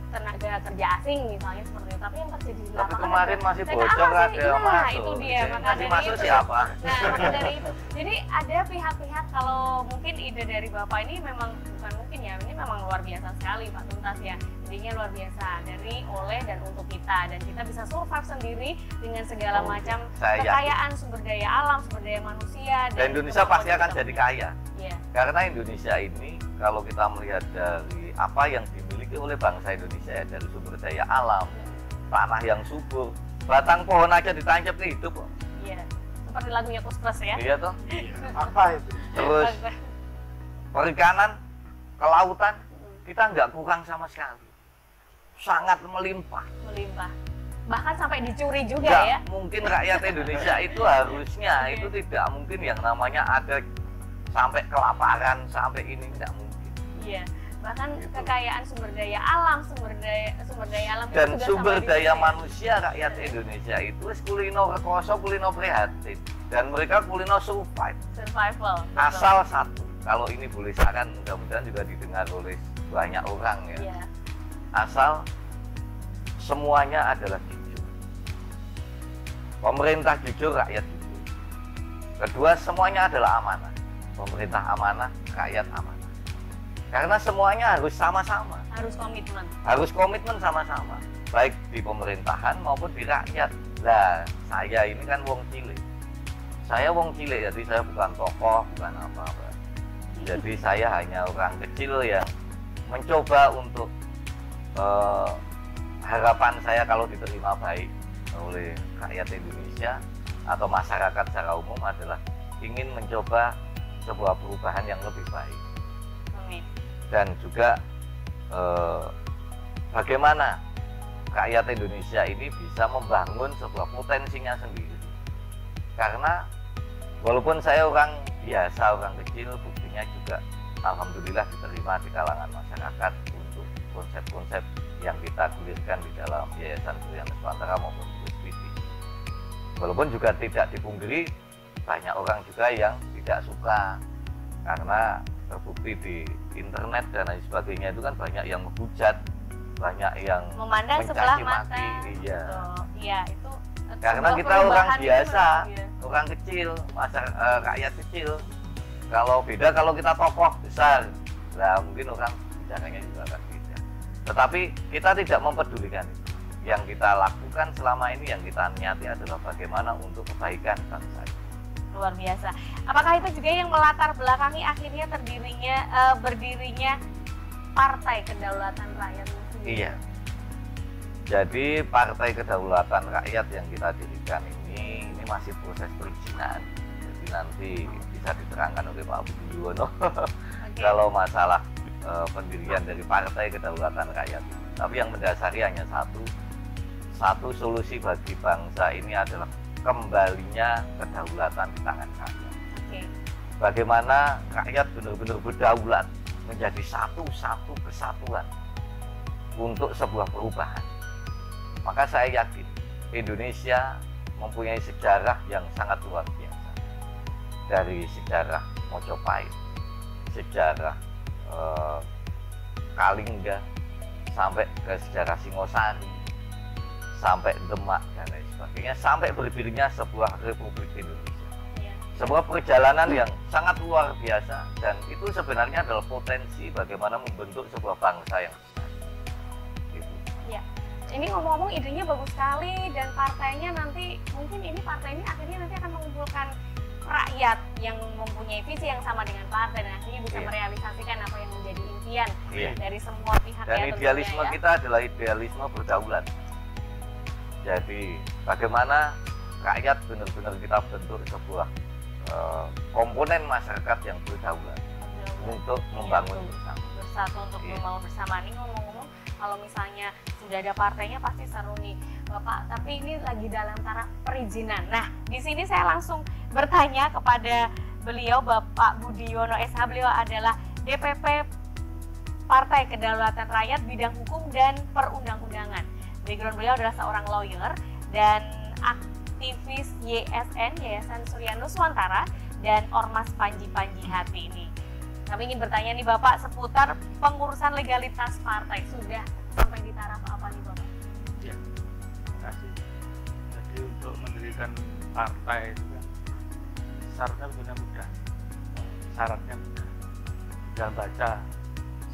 tenaga kerja asing misalnya seperti itu, tapi yang terjadi di lapangan. Tapi kemarin masih bocor ada masuk. Itu dia, maka dari masuk itu. Siapa? Nah, maka dari itu. Jadi ada pihak-pihak, kalau mungkin ide dari Bapak ini memang bukan mungkin ya, ini memang luar biasa sekali Pak, tuntas ya. Idenya luar biasa dari, oleh, dan untuk kita, dan kita bisa survive sendiri dengan segala macam kekayaan sumber daya alam, sumber daya manusia. Dan Indonesia pasti akan jadi kaya. Iya. Karena Indonesia ini kalau kita melihat dari apa yang dimiliki oleh bangsa Indonesia ya, dari sumber daya alam, tanah yang subur, batang pohon aja ditancap ke hidup kok. Iya. Seperti lagunya Kus-Plus ya. Iya toh. Apa itu? Terus perikanan, kelautan, kita nggak kurang sama sekali. Sangat melimpah. Bahkan sampai dicuri juga nggak ya. Mungkin rakyat Indonesia itu harusnya itu tidak mungkin yang namanya ada sampai kelaparan, sampai ini tidak mungkin. Iya. Bahkan gitu. Kekayaan sumber daya alam, sumber daya alam dan itu sumber daya manusia rakyat Indonesia itu kulino rekoso, kulino prihatin, dan mereka kulino survival. Asal satu, kalau ini boleh saran, mudah-mudahan juga didengar oleh banyak orang ya. Iya. Asal semuanya adalah jujur. Pemerintah jujur, rakyat jujur. Kedua, semuanya adalah amanah. Pemerintah amanah, rakyat amanah. Karena semuanya harus sama-sama. Harus komitmen sama-sama. Baik di pemerintahan maupun di rakyat. Nah, saya ini kan wong cilik. Saya wong cilik, jadi saya bukan tokoh, bukan apa-apa. Jadi saya hanya orang kecil yang mencoba untuk harapan saya kalau diterima baik oleh rakyat Indonesia atau masyarakat secara umum adalah ingin mencoba sebuah perubahan yang lebih baik. Amin. Dan juga bagaimana rakyat Indonesia ini bisa membangun sebuah potensinya sendiri. Karena walaupun saya orang biasa, orang kecil, buktinya juga alhamdulillah diterima di kalangan masyarakat untuk konsep-konsep yang kita gulirkan di dalam Yayasan Suryana Nuswantara maupun BPD. Walaupun juga tidak dipungkiri banyak orang juga yang tidak suka, karena terbukti di internet dan lain sebagainya itu kan banyak yang menghujat, banyak yang memandang sebelah mencaci mata. maki. Iya. Iya, itu Karena sebuah kita orang perubahan biasa, ya. orang kecil, rakyat kecil. Kalau beda kalau kita tokoh besar, lah mungkin orang bicaranya juga akan beda. Tetapi kita tidak mempedulikan itu. Yang kita lakukan selama ini, yang kita niati adalah bagaimana untuk kebaikan bangsa. Luar biasa. Apakah itu juga yang melatar belakangi akhirnya berdirinya Partai Kedaulatan Rakyat itu sendiri? Iya. Jadi Partai Kedaulatan Rakyat yang kita dirikan ini masih proses perizinan. Jadi nanti bisa diterangkan oleh Pak Budiono kalau masalah pendirian dari Partai Kedaulatan Rakyat. Tapi yang mendasari hanya satu solusi bagi bangsa ini adalah kembalinya kedaulatan di tangan rakyat. Bagaimana rakyat benar-benar berdaulat, menjadi satu kesatuan untuk sebuah perubahan. Maka saya yakin Indonesia mempunyai sejarah yang sangat luar biasa. Dari sejarah Mojopahit, sejarah Kalingga, sampai ke sejarah Singosari, sampai Demak dan lain sebagainya, sampai berdirinya sebuah Republik Indonesia. Sebuah perjalanan yang sangat luar biasa, dan itu sebenarnya adalah potensi bagaimana membentuk sebuah bangsa yang besar. Gitu. Ya. Ini ngomong-ngomong idenya bagus sekali, dan partainya nanti mungkin akhirnya nanti akan mengumpulkan rakyat yang mempunyai visi yang sama dengan partai, dan akhirnya bisa merealisasikan apa yang menjadi impian dari semua pihak. Dan idealisme kita adalah idealisme berdaulat. Jadi bagaimana rakyat benar-benar kita bentuk sebuah komponen masyarakat yang berdaulat untuk membangun bersama. Bersatu untuk membangun bersama. Ini ngomong-ngomong, kalau misalnya sudah ada partainya pasti seru nih Bapak, tapi ini lagi dalam taraf perizinan. Nah, di sini saya langsung bertanya kepada beliau, Bapak Budiono SH. Beliau adalah DPP Partai Kedaulatan Rakyat bidang hukum dan perundang-undangan. Background beliau adalah seorang lawyer dan aktivis YSN, Yayasan Suryana Nuswantara, dan Ormas Panji Hati ini. Kami ingin bertanya nih Bapak seputar pengurusan legalitas partai. Sudah sampai di taraf apa nih Bapak? Ya, terima kasih. Jadi untuk mendirikan partai itu kan syaratnya benar mudah. Syaratnya mudah. Tinggal baca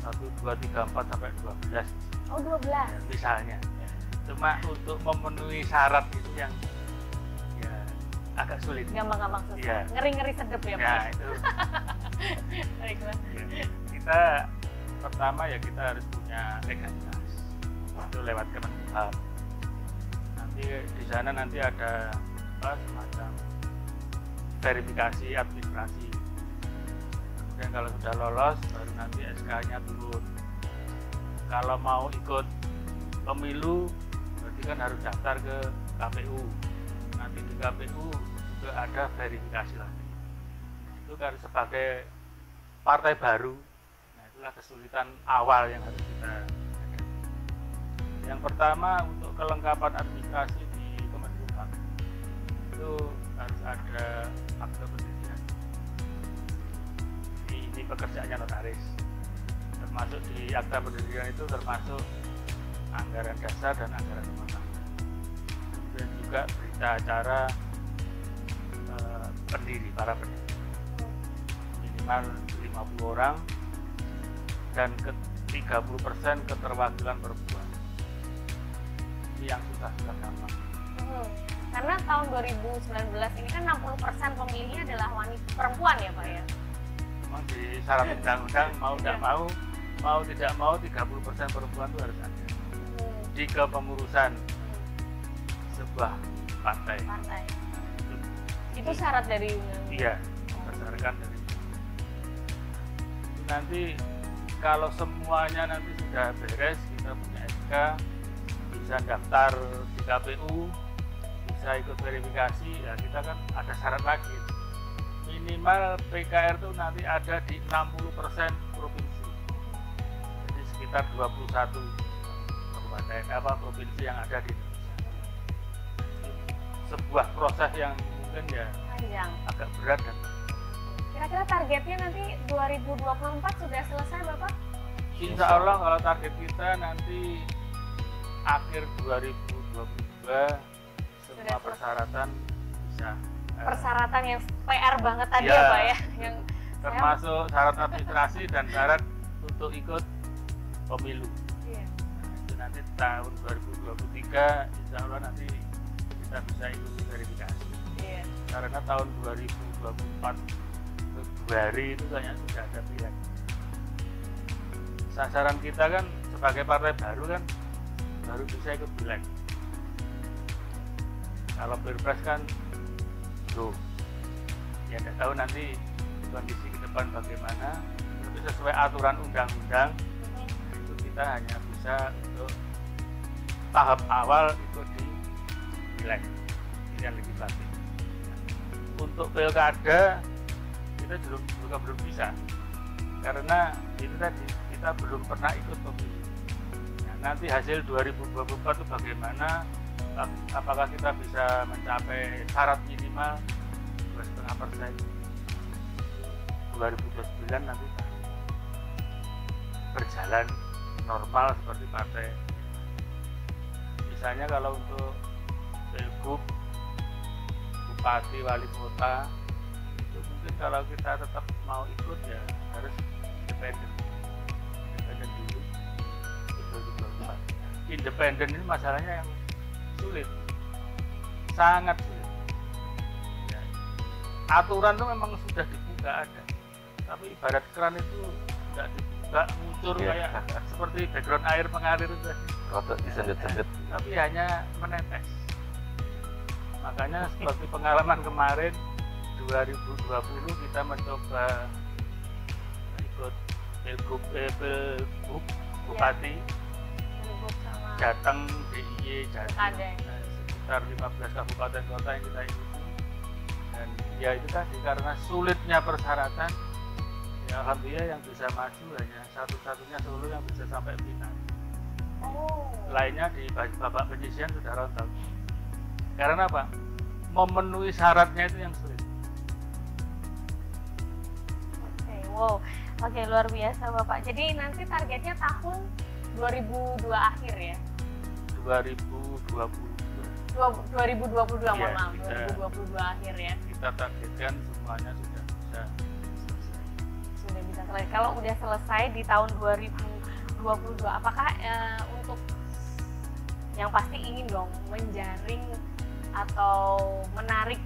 1, 2, 3, 4 sampai 12. Oh 12. Ya, misalnya. Cuma untuk memenuhi syarat itu yang ya agak sulit. Gampang-gampang susah. Ya. Ngeri-ngeri sedep ya Pak. Ya itu. Baiklah. Ya, kita pertama ya kita harus punya legalitas. Itu lewat Kemenkumham. Nanti di sana nanti ada semacam verifikasi administrasi. Kemudian kalau sudah lolos baru nanti SK-nya turun. Kalau mau ikut pemilu berarti kan harus daftar ke KPU. Nanti di KPU juga ada verifikasi lagi. Itu kan sebagai partai baru. Nah, itulah kesulitan awal yang harus kita hadapi. Yang pertama untuk kelengkapan administrasi di Kemenkumham itu harus ada akte pendirian. Ini pekerjaannya notaris. Termasuk di akta pendirian itu termasuk anggaran dasar dan anggaran rumah tangga. Dan juga berita acara para pendiri. Minimal 50 orang dan 30% keterwakilan perempuan. Ini yang sudah gampang. Karena tahun 2019 ini kan 60% pemilihnya adalah wanita perempuan ya Pak ya? Memang di syarat undang-undang mau tidak mau mau tidak mau 30% perempuan itu harus ada di kepengurusan sebuah partai. Itu syarat dari undang-undang. Iya, berdasarkan dari itu. Nanti kalau semuanya nanti sudah beres, kita punya SK, bisa daftar di KPU, bisa ikut verifikasi, ya kita kan ada syarat lagi. Minimal PKR itu nanti ada di 60% provinsi. Jadi sekitar 21 kabupaten provinsi yang ada di Indonesia. Sebuah proses yang mungkin ya Panjang. agak berat dan Kira-kira targetnya nanti 2024 sudah selesai Bapak? insya Allah kalau target kita nanti akhir 2022 semua persyaratan bisa Persyaratan yang PR banget tadi Iya. ya Pak ya? Yang termasuk syarat administrasi dan syarat untuk ikut pemilu. Iya. Itu nanti tahun 2023 insya Allah nanti kita bisa ikut verifikasi. Iya. Karena tahun 2024 Februari itu kayaknya sudah ada pilihan. Sasaran kita kan sebagai partai baru kan baru bisa ikut pileg. Kalau pilpres kan belum. Ya nggak tahu nanti kondisi ke depan bagaimana. Tapi sesuai aturan undang-undang itu kita hanya bisa untuk tahap awal ikut di pileg pilihan legislatif. Untuk pilkada kita belum bisa karena itu tadi kita belum pernah ikut pemilu. Nah, nanti hasil 2024 itu bagaimana? Apakah kita bisa mencapai syarat minimal 2,5%? 2029 nanti berjalan normal seperti partai. Misalnya kalau untuk pilgub, bupati, wali kota itu mungkin kalau kita tetap mau ikut ya harus independen dulu. Independen ini masalahnya yang sulit, sangat sulit. Ya. Aturan itu memang sudah dibuka ada, tapi ibarat keran itu tidak dibuka ngucur kayak seperti background air mengalir itu tadi. Rotok disendet-sendet. Tapi hanya menetes. Makanya seperti pengalaman kemarin 2020 kita mencoba ikut pilgub bupati Jateng, DIY, Jateng, sekitar 15 kabupaten kota yang kita ikuti. Dan ya itu tadi karena sulitnya persyaratan, ya alhamdulillah yang bisa maju hanya satu-satunya Solo yang bisa sampai final. Lainnya di babak penyisihan sudah rontok. Karena apa? Memenuhi syaratnya itu yang sulit. Oke, luar biasa Bapak. Jadi nanti targetnya tahun 2002 akhir ya? 2022. 2022, Iya, mohon maaf, kita- 2022 akhir ya? Kita targetkan semuanya sudah bisa selesai. Sudah bisa selesai. Kalau udah selesai di tahun 2022, apakah untuk yang pasti ingin dong menjaring atau menarik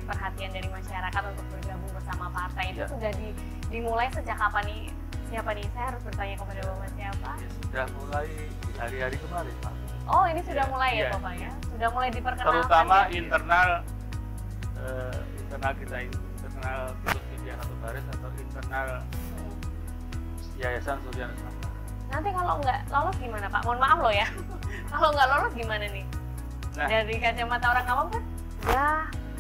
perhatian dari masyarakat untuk bergabung bersama partai itu Ya. sudah dimulai sejak kapan nih? Siapa nih? Saya harus bertanya kepada Bapak siapa? Ya, sudah mulai hari-hari kemarin Pak. Oh, ini sudah Ya, mulai ya iya. Bapak ya? Sudah mulai diperkenalkan Terutama ya? internal kita ini, internal Pilot Media atau Baris atau internal Yayasan Surya Nusantara. Nanti kalau nggak lolos gimana Pak? Mohon maaf loh ya. Kalau nggak lolos gimana nih? Nah. Dari kacamata orang awam kan, ya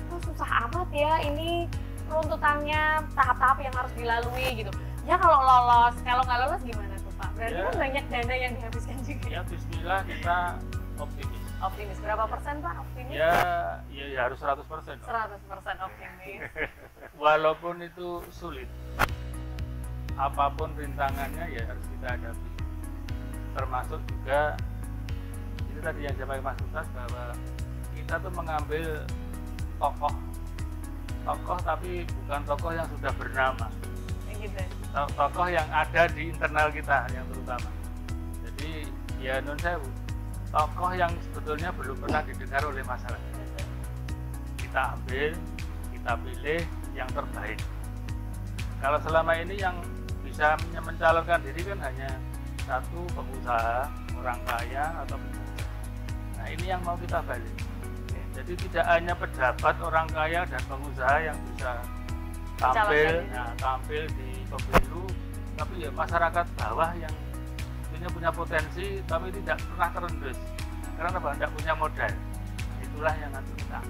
itu susah amat ya, ini runtutannya, tahap-tahap yang harus dilalui gitu. Ya kalau lolos, kalau nggak lolos gimana tuh Pak? Berarti Ya. kan banyak dana yang dihabiskan juga. Ya bismillah kita optimis. Optimis, berapa persen Pak optimis? Ya harus 100%. 100% optimis. Walaupun itu sulit, apapun rintangannya ya harus kita hadapi. Termasuk juga itu tadi yang disampaikan Mas Tuntas bahwa kita tuh mengambil tokoh tapi bukan tokoh yang sudah bernama, Gitu. tokoh yang ada di internal kita yang terutama. Jadi ya nun sewu, tokoh yang sebetulnya belum pernah didengar oleh masyarakat. Kita ambil, kita pilih yang terbaik. Kalau selama ini yang bisa mencalonkan diri kan hanya satu, pengusaha, orang kaya atau pejabat. Nah ini yang mau kita balik. Jadi tidak hanya pejabat, orang kaya dan pengusaha yang bisa tampil di pemilu, tapi ya masyarakat bawah yang punya potensi tapi tidak pernah terendus karena tidak punya modal. Itulah yang nanti kita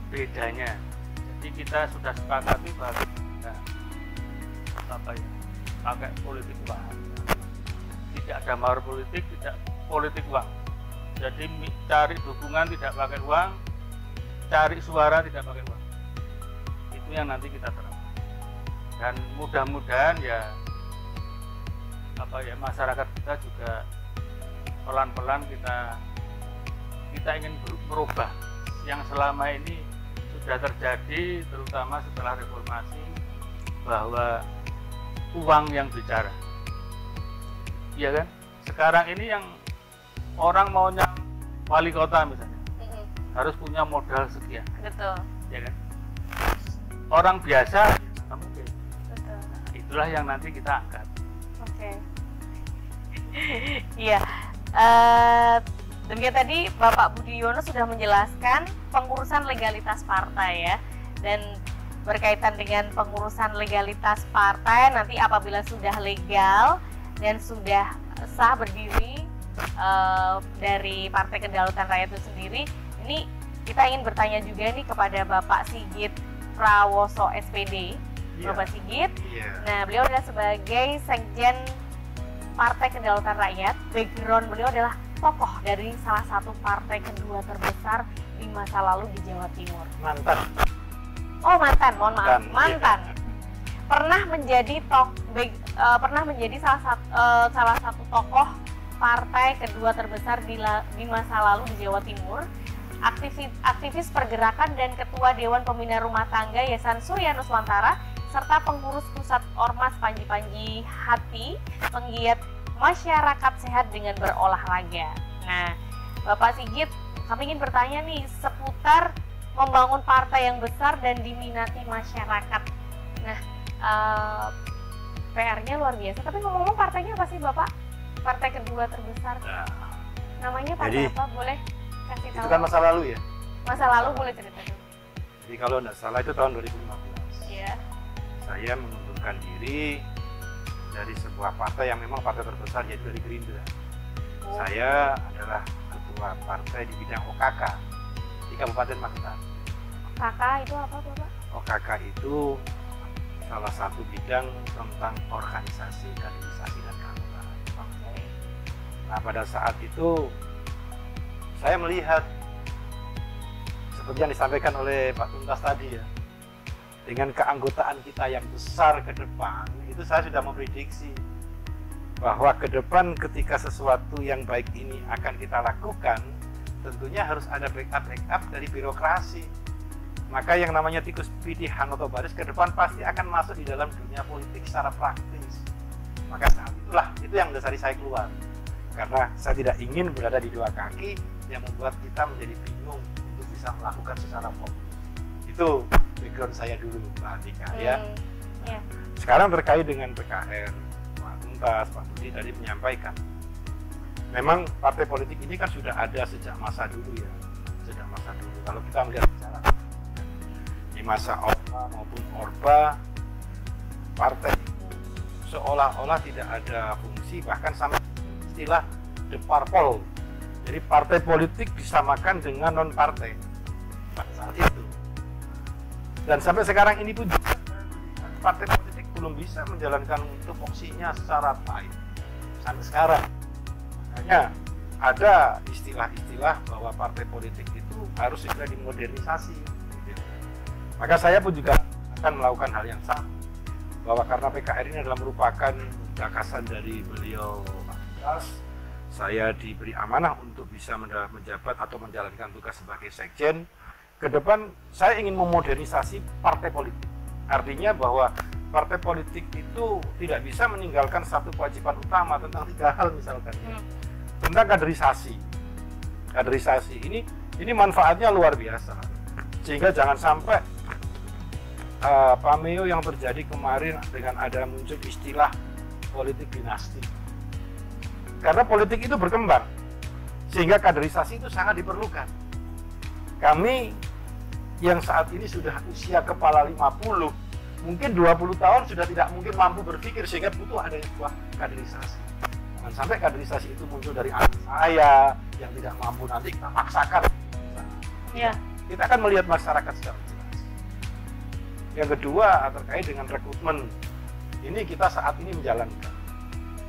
bedanya. Jadi kita sudah sepakati bahwa kita pakai politik uang. Tidak ada mahar politik, tidak politik uang. Jadi cari dukungan tidak pakai uang, cari suara tidak pakai uang. Itu yang nanti kita terapkan. Dan mudah-mudahan ya masyarakat kita juga pelan-pelan kita ingin merubah yang selama ini sudah terjadi, terutama setelah reformasi, bahwa uang yang bicara. Iya kan? Sekarang ini yang orang maunya wali kota misalnya harus punya modal sekian. Betul. Ya kan? Orang biasa nggak mungkin. Betul. Nah, itulah yang nanti kita angkat. Oke. Iya. Demikian tadi Bapak Budiono sudah menjelaskan pengurusan legalitas partai ya, dan berkaitan dengan pengurusan legalitas partai nanti apabila sudah legal dan sudah sah berdiri dari Partai Kedaulatan Rakyat itu sendiri, ini kita ingin bertanya juga nih kepada Bapak Sigit Prawoso SPD. Bapak Sigit, nah beliau adalah sebagai Sekjen Partai Kedaulatan Rakyat, background beliau adalah tokoh dari salah satu partai kedua terbesar di masa lalu di Jawa Timur. Mantan. Oh mantan, mohon maaf, mantan. Iya. Pernah menjadi salah satu tokoh partai kedua terbesar di masa lalu di Jawa Timur. Aktivis pergerakan dan ketua Dewan Pembina Rumah Tangga Yayasan Surya Nuswantara, serta pengurus pusat Ormas Panji-Panji Hati, penggiat masyarakat sehat dengan berolahraga. Nah, Bapak Sigit, kami ingin bertanya nih seputar membangun partai yang besar dan diminati masyarakat. Nah, PR-nya luar biasa. Tapi ngomong-ngomong partainya apa sih Bapak? Partai kedua terbesar. Namanya partai apa? Boleh kasih tahu? Itu kan masa lalu ya? Masa lalu boleh cerita dulu. Jadi kalau tidak salah itu tahun 2015. Iya. Saya mengundurkan diri dari sebuah partai yang memang partai terbesar, yaitu dari Gerindra. Saya adalah ketua partai di bidang OKK di Kabupaten Magetan. OKK itu apa Bapak? OKK itu salah satu bidang tentang organisasi, kaderisasi, dan keanggotaan. Nah pada saat itu saya melihat seperti yang disampaikan oleh Pak Tuntas tadi ya, dengan keanggotaan kita yang besar ke depan, itu saya sudah memprediksi bahwa ke depan ketika sesuatu yang baik ini akan kita lakukan, tentunya harus ada backup dari birokrasi. Maka yang namanya tikus pidi Hanoto Baris ke depan pasti akan masuk di dalam dunia politik secara praktis. Maka saat itulah itu yang mendasari saya keluar, karena saya tidak ingin berada di dua kaki yang membuat kita menjadi bingung untuk bisa melakukan secara fokus. Itu background saya dulu, Mbak Andika ya. Yeah. Sekarang terkait dengan PKR, Pak Tuntas, Pak Budi tadi menyampaikan, memang partai politik ini kan sudah ada sejak masa dulu ya, sejak masa dulu. Kalau kita melihat sejarah di masa Orba maupun Orba, partai seolah-olah tidak ada fungsi, bahkan sampai istilah deparpol. Jadi partai politik disamakan dengan non partai pada saat itu. Dan sampai sekarang ini pun juga partai politik belum bisa menjalankan tupoksinya secara baik sampai sekarang. Makanya ada istilah-istilah bahwa partai politik itu harus segera dimodernisasi. Maka saya pun juga akan melakukan hal yang sama, bahwa karena PKR ini adalah merupakan gagasan dari beliau Pak Tuntas, saya diberi amanah untuk bisa menjabat atau menjalankan tugas sebagai sekjen. Ke depan saya ingin memodernisasi partai politik. Artinya bahwa partai politik itu tidak bisa meninggalkan satu kewajiban utama tentang 3 hal misalkan. Tentang kaderisasi. Kaderisasi ini manfaatnya luar biasa. Sehingga jangan sampai pameo yang terjadi kemarin dengan ada muncul istilah politik dinasti. Karena politik itu berkembang, sehingga kaderisasi itu sangat diperlukan. Kami yang saat ini sudah usia kepala 50, mungkin 20 tahun sudah tidak mungkin mampu berpikir, sehingga butuh adanya sebuah kaderisasi. Jangan sampai kaderisasi itu muncul dari anak saya yang tidak mampu, nanti kita paksakan. Ya. Kita akan melihat masyarakat secara jelas. Yang kedua terkait dengan rekrutmen. Ini kita saat ini menjalankan.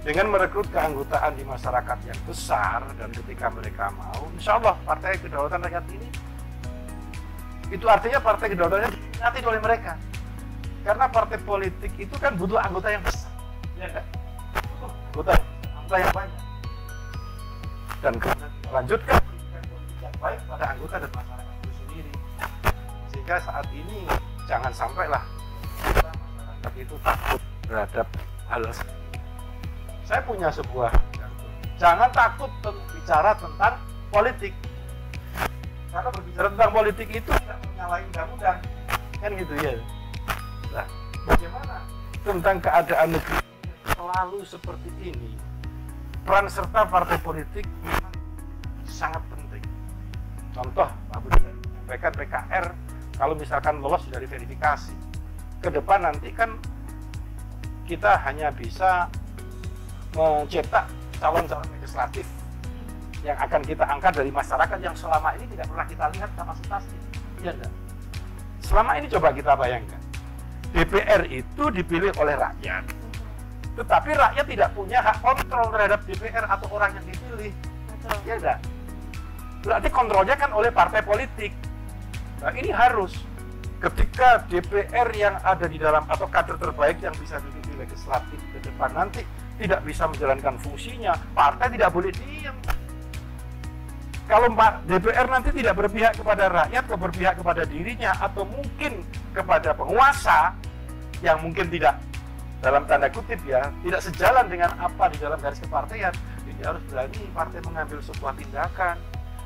Dengan merekrut keanggotaan di masyarakat yang besar, dan ketika mereka mau, insya Allah Partai Kedaulatan Rakyat ini, itu artinya Partai Kedaulatan diminati oleh mereka. Karena partai politik itu kan butuh anggota yang besar, ya kan? Butuh anggota yang banyak. Dan kemudian lanjutkan pendidikan politik yang baik pada anggota dan masyarakat itu sendiri. Sehingga saat ini jangan sampailah kita masyarakat itu takut terhadap hal seperti ini. Saya punya sebuah jargon. Jangan takut bicara tentang politik. Karena berbicara tentang politik itu tidak menyalahi undang-undang. Kan gitu ya. Nah, bagaimana tentang keadaan negeri selalu seperti ini? Peran serta partai politik memang sangat penting. Contoh, Pak Budi menyampaikan PKR kalau misalkan lolos dari verifikasi. Ke depan nanti kan kita hanya bisa mencetak calon-calon legislatif yang akan kita angkat dari masyarakat yang selama ini tidak pernah kita lihat kapasitasnya. Iya enggak? Selama ini coba kita bayangkan, DPR itu dipilih oleh rakyat, tetapi rakyat tidak punya hak kontrol terhadap DPR atau orang yang dipilih. Betul. Iya enggak? Berarti kontrolnya kan oleh partai politik. Nah, ini harus ketika DPR yang ada di dalam atau kader terbaik yang bisa duduk di legislatif ke depan nanti tidak bisa menjalankan fungsinya, partai tidak boleh diam. Kalau DPR nanti tidak berpihak kepada rakyat, berpihak kepada dirinya, atau mungkin kepada penguasa yang mungkin tidak, dalam tanda kutip ya, tidak sejalan dengan apa di dalam garis kepartaian, jadi harus berani partai mengambil sebuah tindakan.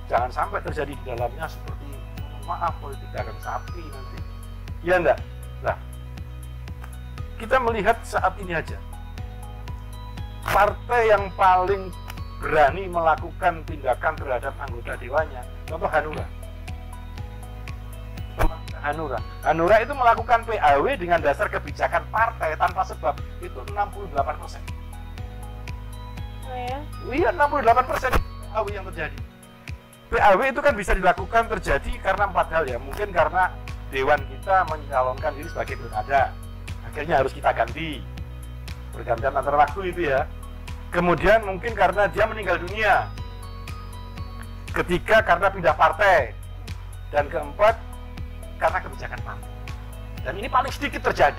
Jangan sampai terjadi di dalamnya seperti, maaf, politik dagang sapi nanti. Ya enggak? Nah, kita melihat saat ini aja. Partai yang paling berani melakukan tindakan terhadap anggota dewannya, contoh Hanura. Hanura itu melakukan PAW dengan dasar kebijakan partai tanpa sebab, itu 68%. Oh ya? Iya, 68% PAW yang terjadi. PAW itu kan bisa dilakukan terjadi karena 4 hal ya. Mungkin karena dewan kita mencalonkan diri sebagai pilkada, akhirnya harus kita ganti. Pergantian antar waktu itu ya. Kemudian mungkin karena dia meninggal dunia, ketiga karena pindah partai, dan keempat karena kebijakan partai. Dan ini paling sedikit terjadi.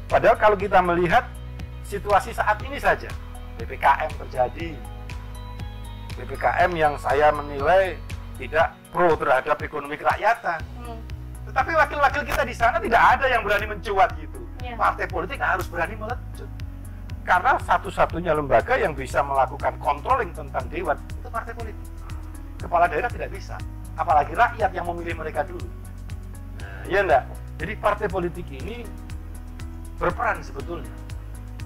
Padahal kalau kita melihat situasi saat ini saja, PPKM terjadi, PPKM yang saya menilai tidak pro terhadap ekonomi kerakyatan. Tetapi wakil-wakil kita di sana tidak ada yang berani mencuat gitu. Ya. Partai politik harus berani melecut. Karena satu-satunya lembaga yang bisa melakukan controlling tentang dewan itu partai politik. Kepala daerah tidak bisa, apalagi rakyat yang memilih mereka dulu. Nah, iya enggak? Jadi partai politik ini berperan sebetulnya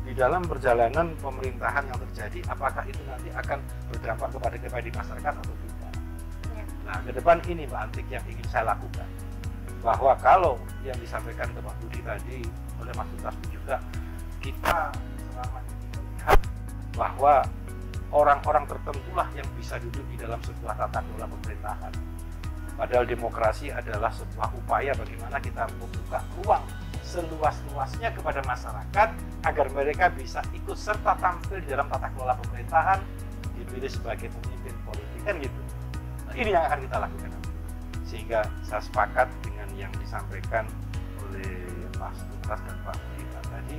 di dalam perjalanan pemerintahan yang terjadi, apakah itu nanti akan berdampak kepada kita di masyarakat atau tidak. Nah, ke depan ini Mbak Antik yang ingin saya lakukan, bahwa kalau yang disampaikan ke Pak Budi tadi oleh Mas Sutasmi juga, kita selama ini melihat bahwa orang-orang tertentulah yang bisa duduk di dalam sebuah tata kelola pemerintahan. Padahal demokrasi adalah sebuah upaya bagaimana kita membuka ruang seluas-luasnya kepada masyarakat agar mereka bisa ikut serta tampil di dalam tata kelola pemerintahan, dipilih sebagai pemimpin politik, kan gitu. Nah, ini yang akan kita lakukan. Sehingga saya sepakat dengan yang disampaikan oleh Mas Tuntas dan Pak Budi tadi,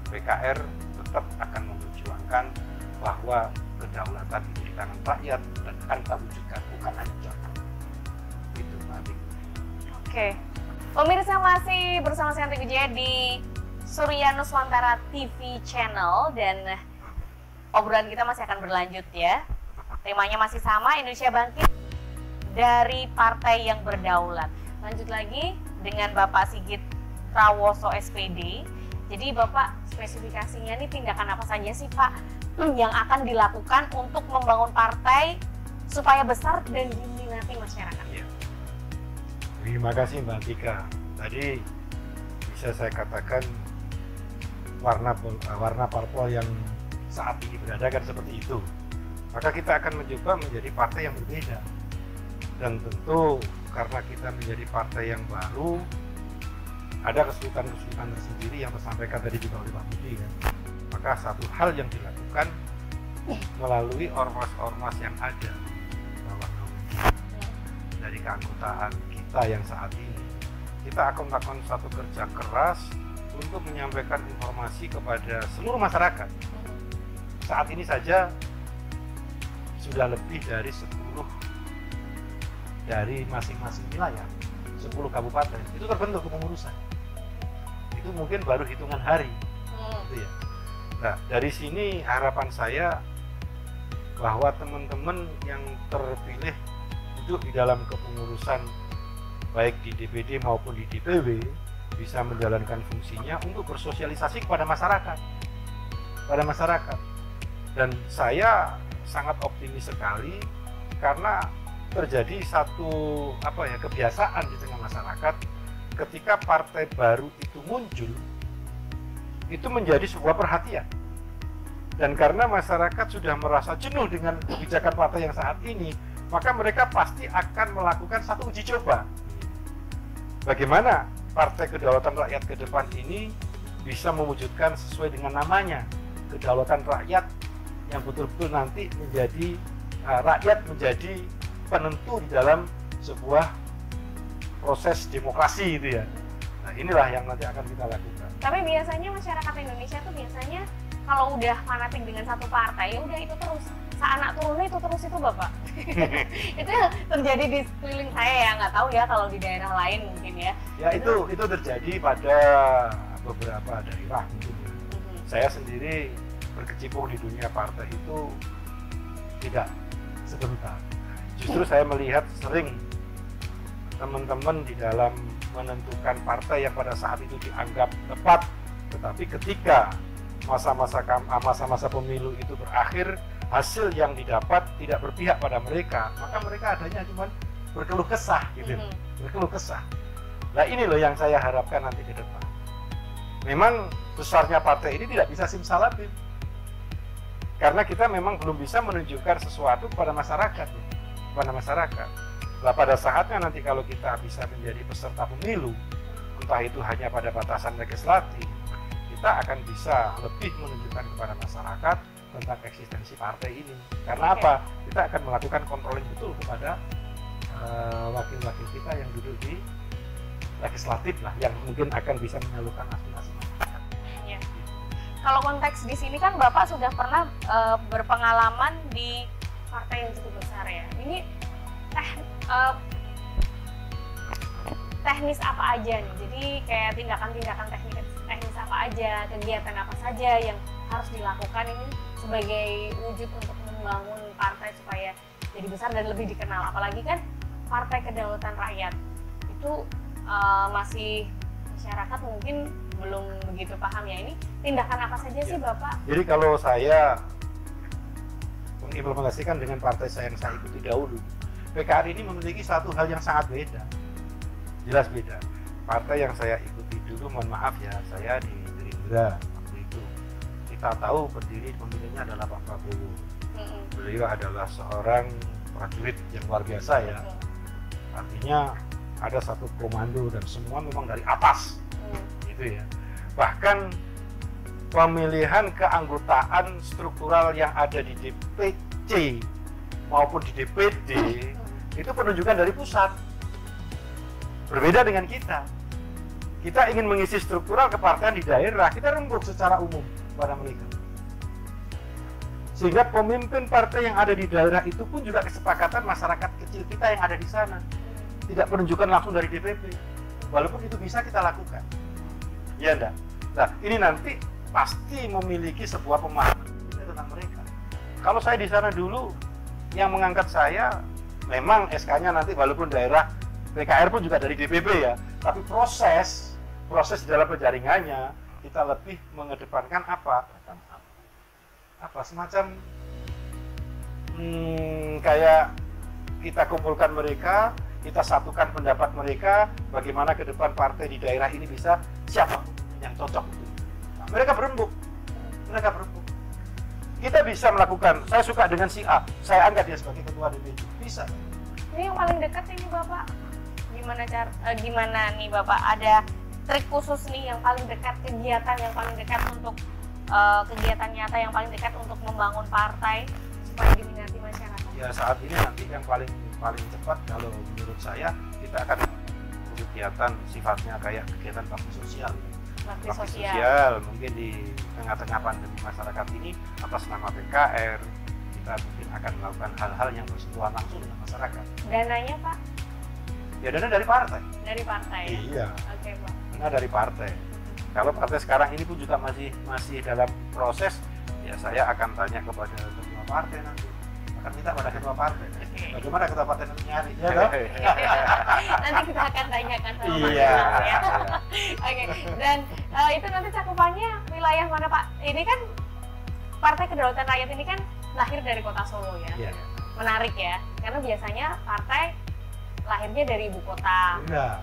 PKR tetap akan memperjuangkan bahwa kedaulatan itu di tangan rakyat dan akan kita wujudkan, bukan hanya jalan. Itu nanti. Oke. Pemirsa masih bersama saya Antik Wijaya di Surya Nuswantara TV Channel dan obrolan kita masih akan berlanjut ya. Temanya masih sama, Indonesia Bangkit dari Partai yang Berdaulat. Lanjut lagi dengan Bapak Sigit Prawoso SPD. Jadi Bapak spesifikasinya nih tindakan apa saja sih Pak yang akan dilakukan untuk membangun partai supaya besar dan diminati masyarakat? Ya. Terima kasih Mbak Tika. Tadi bisa saya katakan warna parpol yang saat ini berada kan seperti itu. Maka kita akan mencoba menjadi partai yang berbeda. Dan tentu karena kita menjadi partai yang baru, ada kesulitan-kesulitan tersendiri yang tersampaikan tadi juga oleh Pak Budi kan. Maka satu hal yang dilakukan melalui ormas-ormas yang ada di bawah dari keanggotaan kita yang saat ini, kita akan melakukan satu kerja keras untuk menyampaikan informasi kepada seluruh masyarakat. Saat ini saja sudah lebih dari 10 dari masing-masing wilayah, 10 kabupaten itu terbentuk kepengurusan. Itu mungkin baru hitungan hari. Gitu ya. Nah, dari sini harapan saya bahwa teman-teman yang terpilih duduk di dalam kepengurusan baik di DPD maupun di DPW bisa menjalankan fungsinya untuk bersosialisasi kepada masyarakat. Dan saya sangat optimis sekali karena terjadi satu kebiasaan di tengah masyarakat ketika partai baru itu muncul, itu menjadi sebuah perhatian. Dan karena masyarakat sudah merasa jenuh dengan kebijakan partai yang saat ini, maka mereka pasti akan melakukan satu uji coba. Bagaimana Partai Kedaulatan Rakyat ke depan ini bisa mewujudkan sesuai dengan namanya, kedaulatan rakyat yang betul-betul nanti menjadi rakyat menjadi penentu di dalam sebuah proses demokrasi itu ya. Nah, inilah yang nanti akan kita lakukan. Tapi biasanya masyarakat Indonesia tuh biasanya kalau udah fanatik dengan satu partai, ya udah itu terus. Saanak turunnya itu terus itu Bapak. Itu yang terjadi di sekeliling saya ya, nggak tahu ya kalau di daerah lain mungkin ya. Ya itu terjadi pada beberapa daerah mungkin. Saya sendiri berkecimpung di dunia partai itu tidak sebentar. Justru saya melihat sering teman-teman di dalam menentukan partai yang pada saat itu dianggap tepat, tetapi ketika masa-masa pemilu itu berakhir, hasil yang didapat tidak berpihak pada mereka, maka mereka adanya cuma berkeluh kesah gitu, berkeluh kesah. Nah ini loh yang saya harapkan nanti ke depan. Memang besarnya partai ini tidak bisa simsalabim, karena kita memang belum bisa menunjukkan sesuatu kepada masyarakat, Nah pada saatnya nanti kalau kita bisa menjadi peserta pemilu, entah itu hanya pada batasan legislatif, kita akan bisa lebih menunjukkan kepada masyarakat tentang eksistensi partai ini. Karena apa? Kita akan melakukan kontroling betul kepada wakil-wakil kita yang duduk di legislatif lah, yang mungkin akan bisa menyalurkan aspirasi masyarakat. Ya. Kalau konteks di sini kan Bapak sudah pernah berpengalaman di partai yang cukup besar ya. Ini teknis apa aja nih? Jadi kayak tindakan-tindakan teknis apa aja, kegiatan apa saja yang harus dilakukan ini sebagai wujud untuk membangun partai supaya jadi besar dan lebih dikenal. Apalagi kan Partai Kedaulatan Rakyat itu masih masyarakat mungkin belum begitu paham ya. Ini tindakan apa saja sih Bapak? Jadi kalau saya mengimplementasikan dengan partai saya yang saya ikuti dahulu, PKR ini memiliki satu hal yang sangat beda, jelas beda. Partai yang saya ikuti dulu, mohon maaf ya, saya di Gerindra waktu itu. Kita tahu pendiri pemilihnya adalah Pak Prabowo. Beliau adalah seorang prajurit yang luar biasa ya. Artinya ada satu komando dan semua memang dari atas, gitu ya. Bahkan pemilihan keanggotaan struktural yang ada di DPC maupun di DPD itu penunjukan dari pusat. Berbeda dengan kita. Kita ingin mengisi struktural kepartean di daerah, kita rembuk secara umum pada mereka. Sehingga pemimpin partai yang ada di daerah itu pun juga kesepakatan masyarakat kecil kita yang ada di sana. Tidak penunjukan langsung dari DPP. Walaupun itu bisa kita lakukan. Ya enggak? Nah, ini nanti pasti memiliki sebuah pemahaman tentang mereka. Kalau saya di sana dulu, yang mengangkat saya memang SK-nya nanti walaupun daerah PKR pun juga dari DPP ya, tapi proses proses di dalam penjaringannya kita lebih mengedepankan apa semacam kayak kita kumpulkan mereka, kita satukan pendapat mereka, bagaimana ke depan partai di daerah ini bisa siapa yang cocok. Nah, mereka berembuk. Kita bisa melakukan, saya suka dengan si A, saya angkat dia sebagai ketua DPD, bisa. Ini yang paling dekat ini Bapak, gimana nih Bapak, ada trik khusus nih yang paling dekat, kegiatan yang paling dekat untuk kegiatan nyata yang paling dekat untuk membangun partai supaya diminati masyarakat? Ya saat ini nanti yang paling cepat kalau menurut saya kita akan kegiatan sifatnya kayak kegiatan bakti sosial. Bakti Bakti sosial. sosial mungkin di tengah-tengah pandemi masyarakat ini atas nama PKR kita mungkin akan melakukan hal-hal yang bersentuhan langsung dengan masyarakat. Dananya Pak? Ya dana dari partai. Dari partai ya? Iya. Oke Pak. Dana dari partai. Kalau partai sekarang ini pun juga masih dalam proses, ya saya akan tanya kepada ketua partai nanti. Akan minta pada ketua partai. Bagaimana ketua partai nanti nyari? Ya dong? Nanti kita akan tanyakan sama Mas Iya. Ilham ya. Oke. Dan itu nanti cakupannya wilayah mana Pak? Ini kan Partai Kedaulatan Rakyat ini kan lahir dari kota Solo ya. Iya. Menarik ya, karena biasanya partai lahirnya dari ibu kota. Enggak.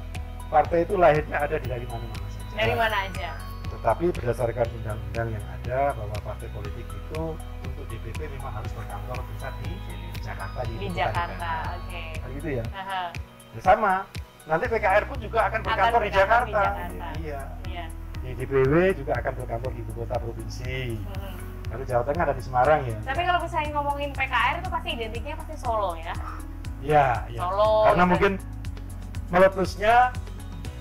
Partai itu lahirnya ada dari mana-mana saja. Dari mana aja? Tetapi berdasarkan undang-undang yang ada bahwa partai politik itu untuk DPP memang harus berkantor pusat di Jakarta. Di ibu kota Jakarta, negara. oke. Nah, gitu ya. Haha. Ya, sama. Nanti PKR pun juga akan berkantor di berkantor Jakarta. di Jakarta. Iya. Iya. Di DPW juga akan berkantor di ibu kota provinsi. Hmm. Lalu Jawa Tengah ada di Semarang ya. Tapi kalau misalnya ngomongin PKR itu pasti identiknya pasti Solo ya. Iya, iya. Solo. Karena gitu. mungkin meletusnya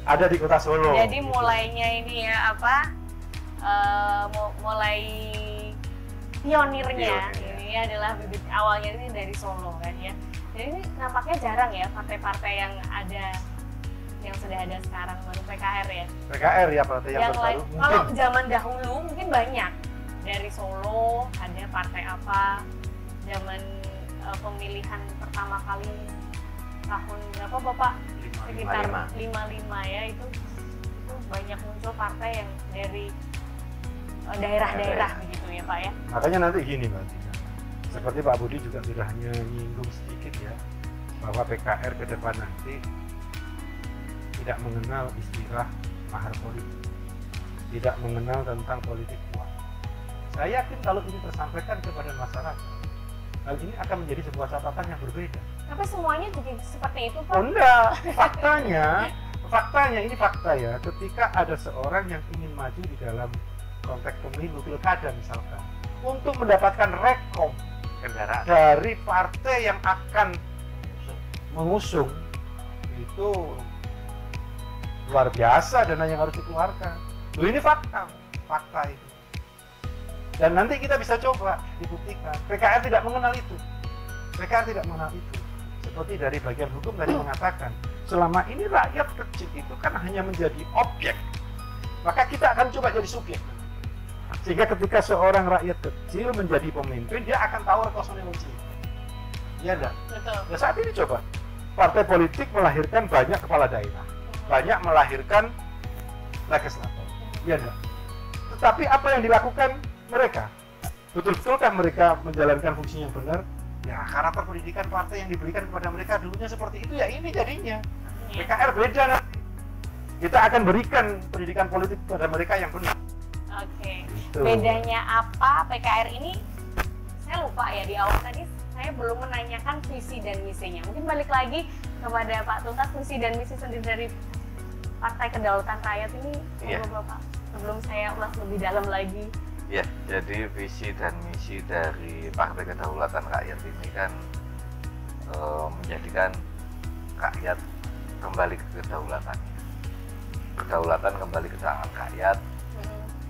ada di kota Solo. Jadi gitu. mulainya ini ya apa? Mulai pionirnya ini adalah bibit awalnya ini dari Solo kan ya. Jadi ini nampaknya jarang ya partai-partai yang sudah ada sekarang baru PKR ya. PKR ya partai yang Yang lain terbaru. kalau Mungkin zaman dahulu mungkin banyak dari Solo ada partai apa zaman pemilihan pertama kali tahun berapa Bapak? Sekitar 55 ya itu banyak muncul partai yang dari daerah-daerah begitu ya Pak ya. makanya nanti gini Mbak Tina. Seperti Pak Budi juga sudah nyinggung sedikit ya bahwa PKR ke depan nanti tidak mengenal istilah mahar politik, tidak mengenal tentang politik uang. Saya yakin kalau ini tersampaikan kepada masyarakat, hal ini akan menjadi sebuah catatan yang berbeda. Tapi semuanya jadi seperti itu Pak. Oh enggak, faktanya ini fakta ya. Ketika ada seorang yang ingin maju di dalam konteks pemilu pilkada misalkan, untuk mendapatkan rekom kendaraan dari partai yang akan mengusung itu luar biasa dana yang harus dikeluarkan. Loh, ini fakta itu. Dan nanti kita bisa coba dibuktikan. PKR tidak mengenal itu. Seperti dari bagian hukum tadi mengatakan, selama ini rakyat kecil itu kan hanya menjadi objek. Maka kita akan coba jadi subjek. Sehingga ketika seorang rakyat kecil menjadi pemimpin, dia akan tahu rekonsiliasi. Iya enggak? Betul. Nah, saat ini coba, partai politik melahirkan banyak kepala daerah, banyak melahirkan legislator. Iya enggak? Tetapi apa yang dilakukan mereka? Betul-betulkah mereka menjalankan fungsi yang benar? Ya, karakter pendidikan partai yang diberikan kepada mereka dulunya seperti itu, ya ini jadinya. Iya. PKR beda nanti. Kita akan berikan pendidikan politik kepada mereka yang benar. Oke. Gitu. Bedanya apa PKR ini? Saya lupa ya di awal tadi saya belum menanyakan visi dan misinya. Mungkin balik lagi kepada Pak Tuntas, visi dan misi sendiri dari Partai Kedaulatan Rakyat ini, Iya. Bapak. Sebelum saya ulas lebih dalam lagi. ya. Jadi visi dan misi dari Partai Kedaulatan Rakyat ini kan menjadikan rakyat kembali ke kedaulatannya. Kedaulatan kembali ke tangan rakyat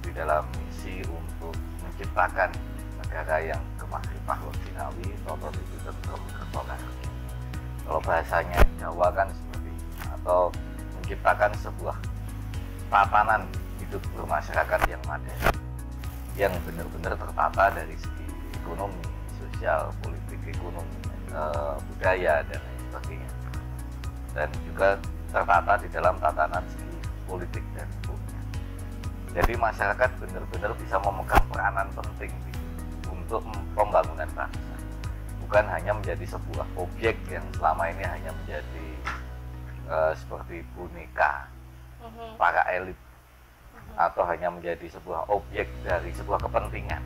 di dalam misi untuk menciptakan negara yang kemakmurah loginawi, totalitas tentrum kertomarki. Kalau bahasanya Jawa kan seperti itu, atau menciptakan sebuah tatanan hidup bermasyarakat yang madani, yang benar-benar tertata dari segi ekonomi, sosial, politik, ekonomi, budaya dan lain sebagainya, dan juga tertata di dalam tatanan segi politik dan hukumnya. Jadi masyarakat benar-benar bisa memegang peranan penting untuk pembangunan bangsa, bukan hanya menjadi sebuah objek yang selama ini hanya menjadi seperti boneka para elit, atau hanya menjadi sebuah objek dari sebuah kepentingan.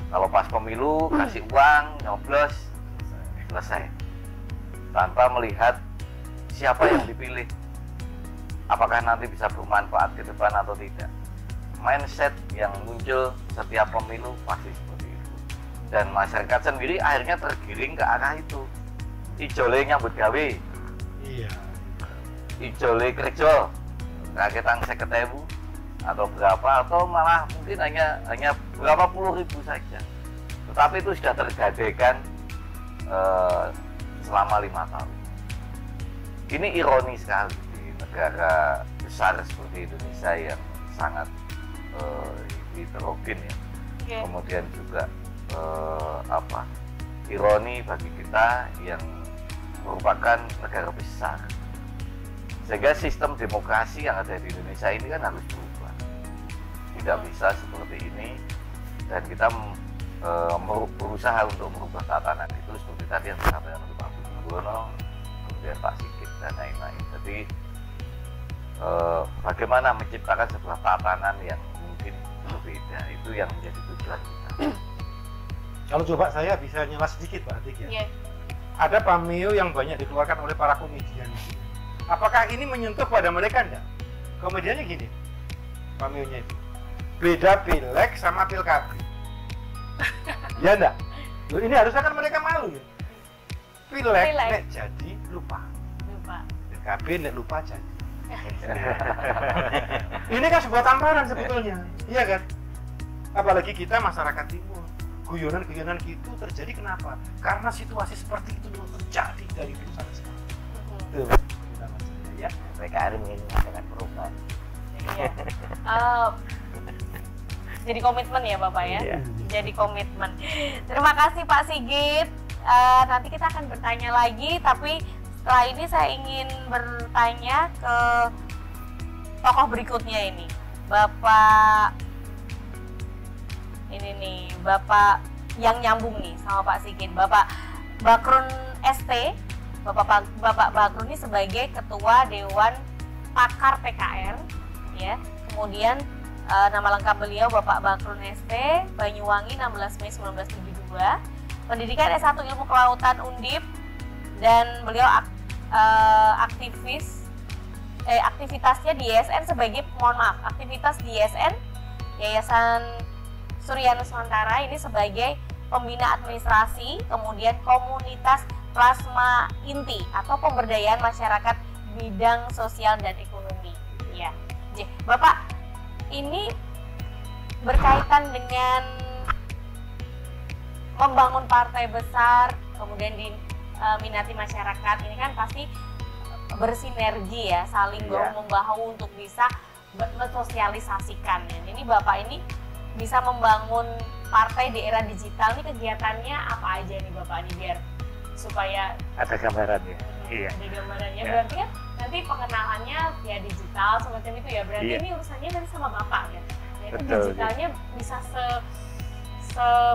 Kalau pas pemilu kasih uang, nyoblos, selesai, tanpa melihat siapa yang dipilih, apakah nanti bisa bermanfaat ke depan atau tidak. Mindset yang muncul setiap pemilu pasti seperti itu, dan masyarakat sendiri akhirnya tergiring ke arah itu. Ijole nyambut gawe, Iya. ijole kerja, kaketan 50.000 atau berapa, atau malah mungkin hanya berapa puluh ribu saja, tetapi itu sudah tergadaikan selama 5 tahun. Ini ironi sekali di negara besar seperti Indonesia yang sangat heterogen ya. Oke. Kemudian juga ironi bagi kita yang merupakan negara besar, sehingga sistem demokrasi yang ada di Indonesia ini kan harus berubah. Tidak bisa seperti ini, dan kita berusaha untuk merubah tatanan itu seperti tadi yang disampaikan oleh Pak Budiono, kemudian Pak Sigit dan lain-lain. Jadi bagaimana menciptakan sebuah tatanan yang mungkin berbeda, itu yang menjadi tujuan kita. Kalau coba saya bisa nyela sedikit Pak Atik ya. Iya. Ada pameo yang banyak dikeluarkan oleh para komedian. Apakah ini menyentuh pada mereka enggak? Komediannya gini, pameonya itu beda pilek sama pilkada. Ya enggak? Loh, ini harusnya kan mereka malu ya. Pilek nek jadi lupa, PKB nek lupa jadi. Ini kan sebuah tamparan sebetulnya, iya kan? Apalagi kita masyarakat timur, guyonan-guyonan itu terjadi kenapa? Karena situasi seperti itu terjadi dari dulu sampai sekarang. Tuh, ya. PKR menginginkan perubahan. Iya. Jadi komitmen ya Bapak ya. Iya. Jadi komitmen. Terima kasih Pak Sigit. Nanti kita akan bertanya lagi, tapi setelah ini saya ingin bertanya ke tokoh berikutnya ini, Bapak ini nih, Bapak yang nyambung nih sama Pak Sigit, Bapak Bakrun ST. Bapak Bakrun ini sebagai Ketua Dewan Pakar PKR, ya. Kemudian nama lengkap beliau Bapak Bakrun ST, Banyuwangi, 16 Mei 1972. Pendidikan S1 Ilmu Kelautan Undip, dan beliau aktivitasnya di YSN sebagai, aktivitas di YSN Yayasan Surya Nusantara ini sebagai pembina administrasi, kemudian komunitas plasma inti atau pemberdayaan masyarakat bidang sosial dan ekonomi. Ya, Bapak, ini berkaitan dengan membangun partai besar, kemudian diminati masyarakat, ini kan pasti bersinergi ya, saling bahu-membahu untuk bisa mensosialisasikan. Ini Bapak ini bisa membangun partai di era digital, ini kegiatannya apa aja nih Bapak, nih biar supaya Ada gambarannya. Iya. ada gambarannya. Ya. Berarti kan nanti pengenalannya via digital semacam itu ya, berarti Iya. ini urusannya nanti sama Bapak ya. Nah, itu Betul, digitalnya bisa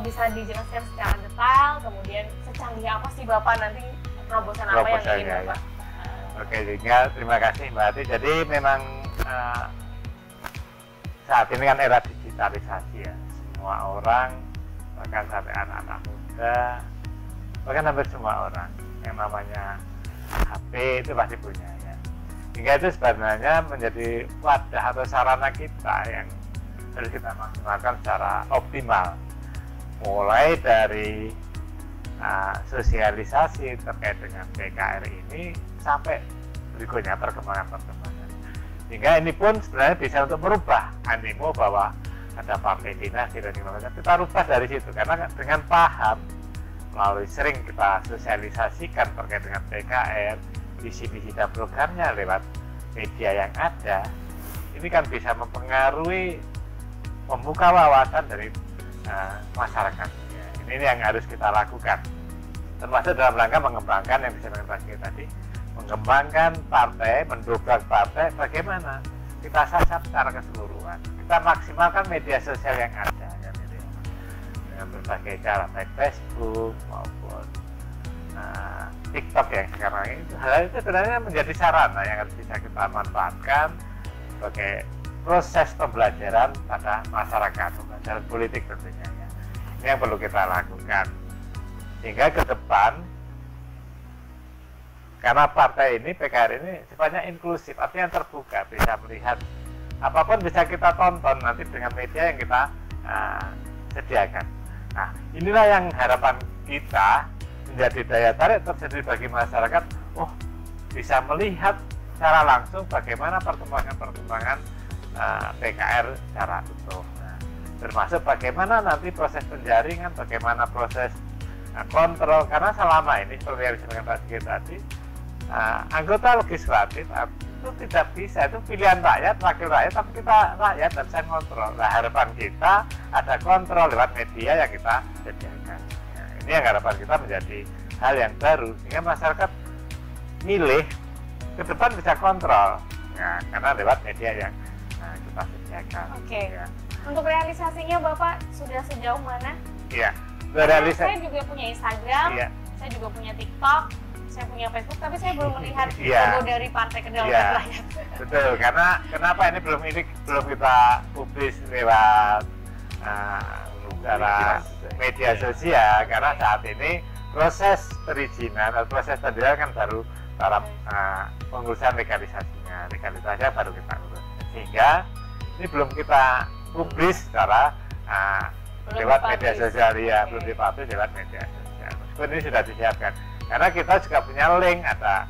bisa dijelaskan secara detail, kemudian secanggih apa sih Bapak nanti terobosan apa yang ingin Proposalnya, Bapak? Oke, tinggal terima kasih Mbak Ati. Jadi memang saat ini kan era digitalisasi ya. Semua orang, bahkan sampai anak-anak muda, bahkan hampir semua orang yang namanya HP itu pasti punya ya. Hingga itu sebenarnya menjadi wadah atau sarana kita yang harus kita maksimalkan secara optimal. Mulai dari sosialisasi terkait dengan PKR ini sampai berikutnya perkembangan. Hingga ini pun sebenarnya bisa untuk merubah animo bahwa ada partai dinasti dan sebagainya. Kita rubah dari situ karena dengan paham melalui sering kita sosialisasikan terkait dengan PKR, visi-visi dan programnya lewat media yang ada, ini kan bisa mempengaruhi, membuka wawasan dari masyarakat. Ini yang harus kita lakukan, termasuk dalam rangka mengembangkan yang bisa kita tadi, mengembangkan partai, mendobrak partai, bagaimana kita sasar secara keseluruhan. Kita maksimalkan media sosial yang ada ya, dengan berbagai cara, baik Facebook maupun TikTok yang sekarang itu. Hal itu sebenarnya menjadi sarana yang harus bisa kita manfaatkan sebagai proses pembelajaran pada masyarakat, pembelajaran politik tentunya ya. Ini yang perlu kita lakukan sehingga ke depan, karena partai ini, PKR ini sifatnya inklusif, artinya terbuka, bisa melihat apapun bisa kita tonton nanti dengan media yang kita sediakan. Nah, inilah yang harapan kita menjadi daya tarik tersendiri bagi masyarakat. Oh, bisa melihat secara langsung bagaimana perkembangan PKR secara utuh. Nah, termasuk bagaimana nanti proses penjaringan, bagaimana proses kontrol, karena selama ini seperti yang disampaikan Pak Sigit tadi, anggota legislatif itu tidak bisa, itu pilihan rakyat, wakil rakyat, tapi kita rakyat dan bisa kontrol. Nah, harapan kita ada kontrol lewat media yang kita sediakan. Nah, ini yang harapan kita menjadi hal yang baru sehingga masyarakat milih ke depan bisa kontrol ya, karena lewat media yang kita sediakan. Oke. Ya. Untuk realisasinya Bapak sudah sejauh mana? Iya. Karena saya juga punya Instagram, Iya. saya juga punya TikTok, saya punya Facebook, tapi saya belum melihat Iya. logo dari Partai Kedaulatan Iya. Rakyat. Betul, karena kenapa ini belum kita publis lewat secara media sosial, karena saat ini proses perizinan atau proses pendaftaran kan baru dalam pengurusan legalisasinya baru kita urus, sehingga ini belum kita publis secara lewat media sosial ya, belum dipublis lewat media sosial. Meskipun ini sudah disiapkan, karena kita juga punya link, ada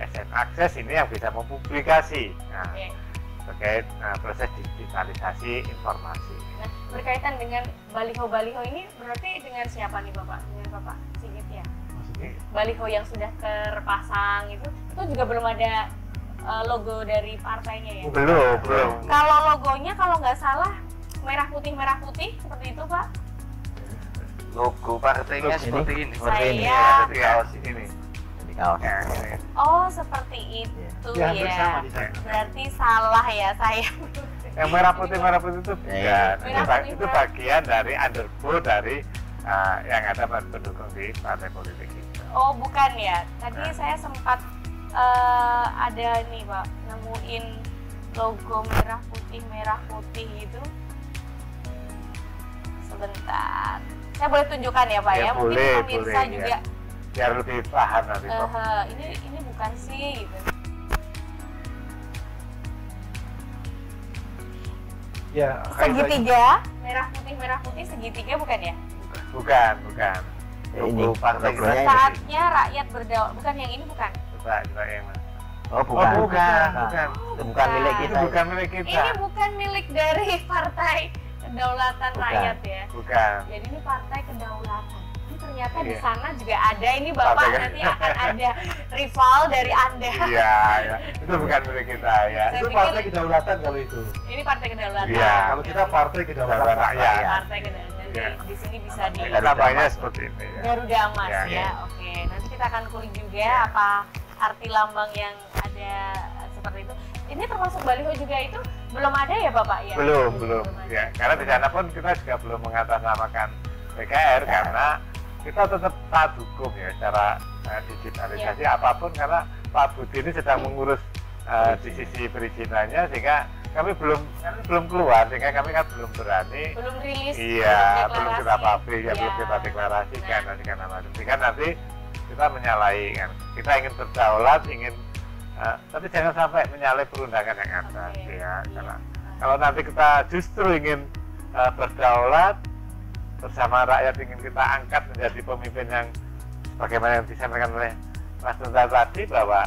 SN Access ini yang bisa mempublikasi terkait proses digitalisasi informasi. Nah, berkaitan dengan baliho-baliho ini berarti dengan siapa nih Bapak? Dengan Bapak Sigit ya? Baliho yang sudah terpasang itu juga belum ada logo dari partainya ya? Belum. Kalau logonya kalau nggak salah merah putih seperti itu Pak? Logo partainya seperti ini. Saya- Seperti kaos ini. kaos. Ya, ini. Oh seperti itu Ya, ya. bersama di sana. Berarti salah ya saya. Yang merah putih itu bukan. Merah putih, Itu bagian dari underbow dari yang ada pendukung di partai politik itu. Oh bukan ya. Tadi saya sempat ada nih Pak nemuin logo merah putih gitu. Sebentar. Saya boleh tunjukkan ya Pak ya? Ya, Mungkin boleh, pemirsa boleh, juga. Biar lebih paham nanti. Ini bukan sih gitu. Ya, Segitiga merah putih segitiga bukan ya? Bukan. Ini, Logo partai logonya kita. ini. Saatnya rakyat berdaulat. Bukan yang ini bukan. Coba yang mana? Oh, bukan. bukan. Itu bukan milik Itu kita. bukan milik kita. Ini bukan milik dari Partai Kedaulatan Bukan. Rakyat ya. Bukan. Jadi ini Partai Kedaulatan. Ini ternyata di Iya. sana juga ada. Ini Bapak Partai- nanti akan ada rival dari Anda. Iya. Itu bukan milik kita ya. Saya Itu pikir- partai kedaulatan kalau itu. Ini Partai Kedaulatan. Iya, Kalau kita partai kedaulatan Kedaulatan rakyat. rakyat. Partai Kedaulatan. Iya. Di sini bisa di Kita namanya seperti ini ya. Garuda Emas Iya, ya. iya. Oke, nanti kita akan kulik juga apa arti lambang yang ada seperti itu. Ini termasuk baliho juga itu belum ada ya Bapak ya? Belum. ada. Ya, karena di sana pun kita juga belum mengatasnamakan PKR karena kita tetap taat hukum ya secara digitalisasi apapun, karena Pak Budi ini sedang mengurus di sisi perizinannya, sehingga kami belum keluar, sehingga kami kan belum berani. Belum rilis. Iya, belum belum deklarasi. kita publik, ya Iya. belum kita deklarasikan Nah. nanti karena sehingga nanti kita menyalahi kan. Kita ingin berdaulat, tapi jangan sampai menyalahi perundangan yang ada. Oke. Ya, karena kalau nanti kita justru ingin berdaulat bersama rakyat, ingin kita angkat menjadi pemimpin yang bagaimana yang disampaikan oleh Mas Tunggal tadi, bahwa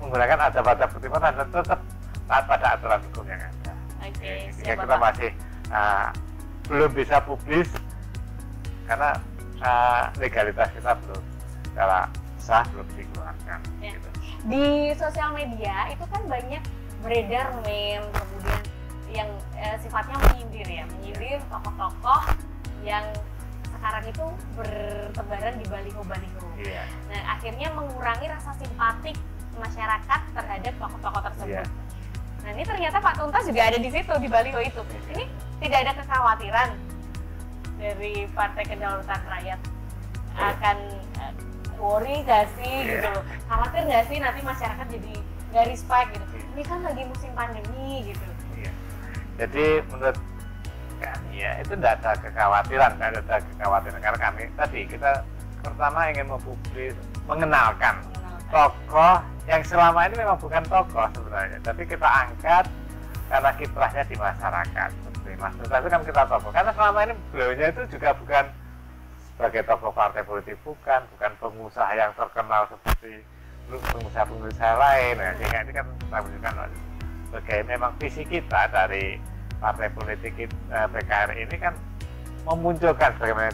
menggunakan adab-adab pertimbangan dan tetap taat pada aturan hukum yang ada. Oke, Jika siap kita Bapak. masih belum bisa publis karena legalitas kita belum secara sah, belum dikeluarkan. Ya. Gitu. Di sosial media itu kan banyak beredar meme kemudian yang sifatnya menyindir tokoh-tokoh yang sekarang itu bertebaran di baliho-baliho. Iya. Nah, akhirnya mengurangi rasa simpatik masyarakat terhadap tokoh-tokoh tersebut. Iya. Nah, Nah ini ternyata Pak Tuntas juga ada di situ, di baliho itu. Ini tidak ada kekhawatiran dari Partai Kedaulatan Rakyat akan worry nggak sih gitu loh, khawatir nggak sih nanti masyarakat jadi nggak respect gitu. Ini kan lagi musim pandemi gitu. Jadi menurut kami ya itu tidak ada kekhawatiran, karena kami tadi kita pertama ingin mempublis, mengenalkan tokoh yang selama ini memang bukan tokoh sebenarnya, tapi kita angkat karena kiprahnya di masyarakat. Seperti Mas Tuntas kan kita tokoh, karena selama ini beliaunya itu juga bukan sebagai tokoh partai politik, bukan pengusaha yang terkenal seperti pengusaha-pengusaha lain. Nah, sehingga ini kan kita menunjukkan sebagai memang visi kita dari partai politik PKRI ini kan memunculkan, bagaimana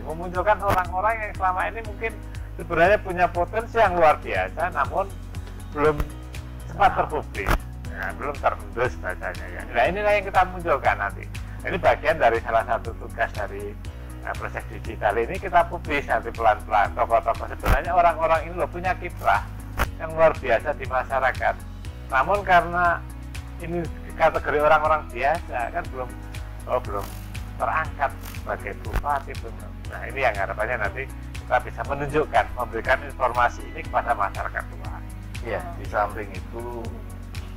memunculkan orang-orang yang selama ini mungkin sebenarnya punya potensi yang luar biasa, namun belum sempat terpublis, ya, belum terendus bahasanya ya. Nah inilah yang kita munculkan nanti. Ini bagian dari salah satu tugas dari proses digital ini, kita publis nanti pelan-pelan tokoh-tokoh sebenarnya orang-orang ini loh punya kiprah yang luar biasa di masyarakat. Namun karena ini kategori orang-orang biasa kan belum terangkat sebagai bupati. Nah ini yang harapannya nanti kita bisa menunjukkan, memberikan informasi ini kepada masyarakat luas. Iya, di samping itu